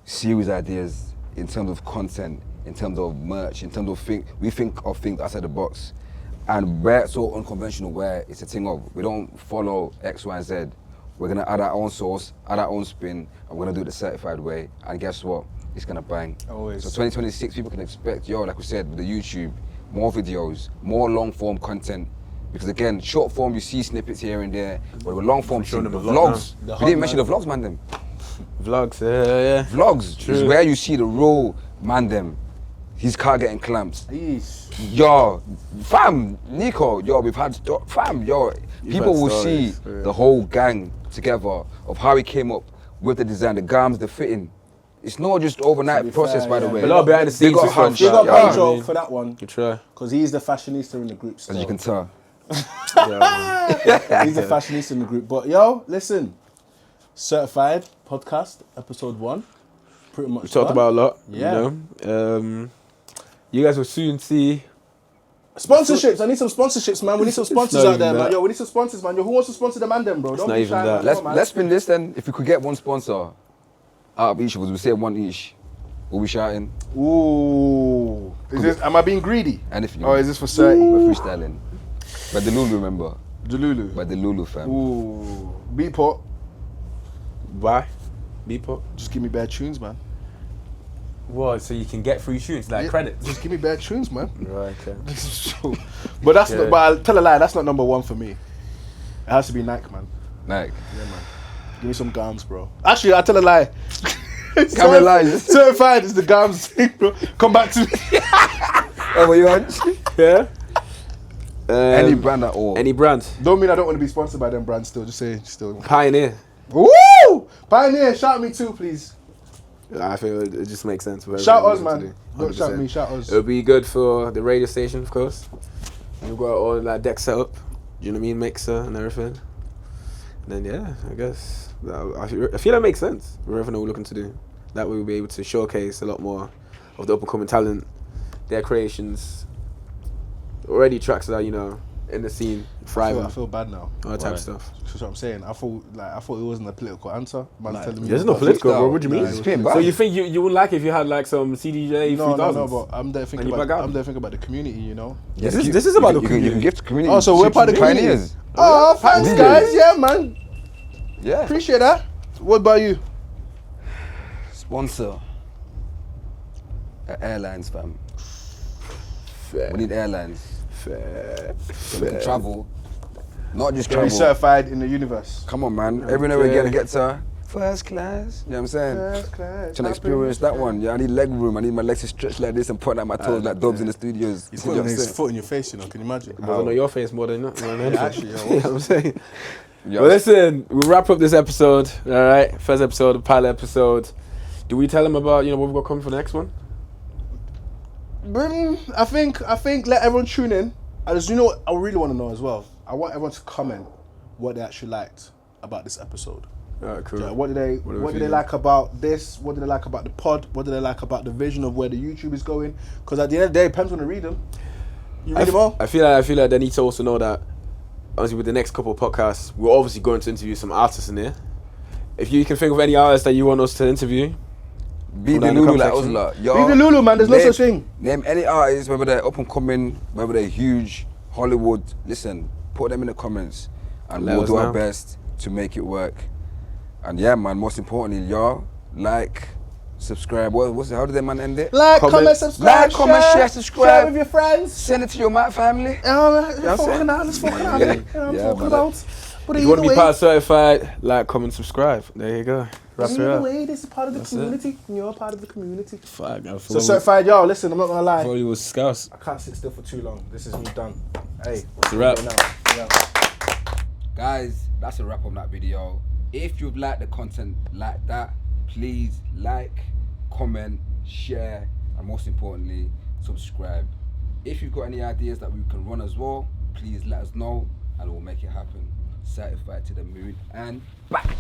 serious ideas, in terms of content, in terms of merch, in terms of we think of things outside the box, and where it's so unconventional, where it's a thing of we don't follow X, Y, and Z. We're gonna add our own sauce, add our own spin, and we're gonna do it the certified way. And guess what? It's gonna bang. Always. So 2026, people can expect, like we said, with the YouTube, more videos, more long form content. Because again, short form, you see snippets here and there, but with long form, showing the them a lot vlogs. now. We didn't mention the vlogs, man. Them Vlogs, yeah. vlogs True. is where you see the real man. Them, his car getting clamped. Yeesh. Yo, fam, Nico, yo, we've had, fam, yo, You've people had will stories, see yeah. the whole gang together of how he came up with the design, the garms, the fitting. It's not just overnight be process, fair, by the yeah. way. A lot behind the They scenes got stuff hunch. You like got that, Pancho yeah. for that one, You try. because he's the fashionista in the group still. As you can tell. Yeah, He's the fashionista in the group. But yo, listen, Certified Podcast, episode 1. Pretty much we talked done. about a lot. Yeah. You know? You guys will soon see. Sponsorships. I need some sponsorships, man. We need some sponsors not out there, even man. that. Yo, we need some sponsors, man. Yo, who wants to sponsor the man, then, bro? Don't not be even shy, that. man. Come on, man. Let's spin this then. If we could get one sponsor out of each of us, we say one each. We'll be shouting. Ooh. Is this? Am I being greedy? Anything. Or is this for 30? We're freestyling. But the Lulu, remember? Delulu. But the Lulu fam. Ooh. Beatport. Why? Beatport. Just give me bad tunes, man. What? So you can get free tunes like Yeah, credits. Just give me bad tunes, man. Right. Okay. This is true. But that's Yeah. not. But I'll tell a lie. That's not number 1 for me. It has to be Nike, man. Like, Yeah, man. Give me some gums, bro. Actually, I'll tell a lie. Can't be lying. Certified is the gums thing, bro. Come back to me. oh, were you on? Yeah. Any brand at all. Any brand. Don't mean I don't want to be sponsored by them brands still. Just say, still. Pioneer. Woo! Pioneer, shout me too, please. I feel it just makes sense. For Shout everything us, we man. want Don't to do. shout 100%. me, shout us. It'll be good for the radio station, of course. We've got all that deck set up. Do you know what I mean? Mixer and everything. And then yeah, I guess I feel that makes sense. For everything we're looking to do, that way we'll be able to showcase a lot more of the up and coming talent, their creations. Already tracks that are in the scene, thriving. I feel bad now. All that type of stuff. That's what I'm saying. I thought it wasn't a political answer. Man's telling me There's no political, bro. What do you mean? Nah, it was So you think you wouldn't like if you had like some CDJ 3000s? No, but I'm there thinking about the community, you know. This is about the community. You can give to community. Oh, so we're part of the community. Pioneers. Oh, thanks, DJs. guys. Yeah, man. Yeah. Appreciate that. What about you? Sponsor. Airlines, fam. We need airlines. Fair. So we can travel. Not just Get travel. me certified in the universe. Come on, man. Every now and again, get to first class. You know what I'm saying? First class. Trying to experience that one. Yeah, I need leg room. I need my legs to stretch like this and point out my toes like Dobbs in the studios. He's You know what I'm putting his saying? foot in your face, you know. Can you imagine? I don't know your face more than anything. actually, You know what I'm saying? Yeah. Well, listen, we'll wrap up this episode. All right, first episode, the pilot episode. Do we tell them about what we've got coming for the next one? I think let everyone tune in. I just what I really want to know as well. I want everyone to comment what they actually liked about this episode. All right, cool. Yeah, what did they like about this? What did they like about the pod? What did they like about the vision of where the YouTube is going? Because at the end of the day, Pemp's gonna read them. You read them all? I feel like they need to also know that obviously with the next couple of podcasts, we're obviously going to interview some artists in there. If you can think of any artists that you want us to interview, Be Put the that in the Lulu like comment us section. lot. Be the Lulu, man. There's no such thing. Name any artist, whether they're up and coming, whether they're huge, Hollywood. Listen, put them in the comments, and Let we'll us do our know. best to make it work. And yeah, man. Most importantly, y'all like, subscribe. How did that man end it? Like, Comment. comment, subscribe, Like, comment, share, subscribe. share with your friends. Send it to your mate family. Let's fucking out. Let's fucking out. Yeah. You know what I'm Yeah, talking man. about? But if you want to be either part certified, like, comment, subscribe. There you go. Wrap it Either up. way, this is part of the community. You're part of the community. Fuck, I So certified, y'all. Listen, I'm not gonna lie. it was scouse. I can't sit still for too long. This is me done. Hey, It's a wrap. Yeah. Guys, that's a wrap on that video. If you've liked the content like that, please like, comment, share, and most importantly, subscribe. If you've got any ideas that we can run as well, please let us know and we'll make it happen. Certified to the moon and back.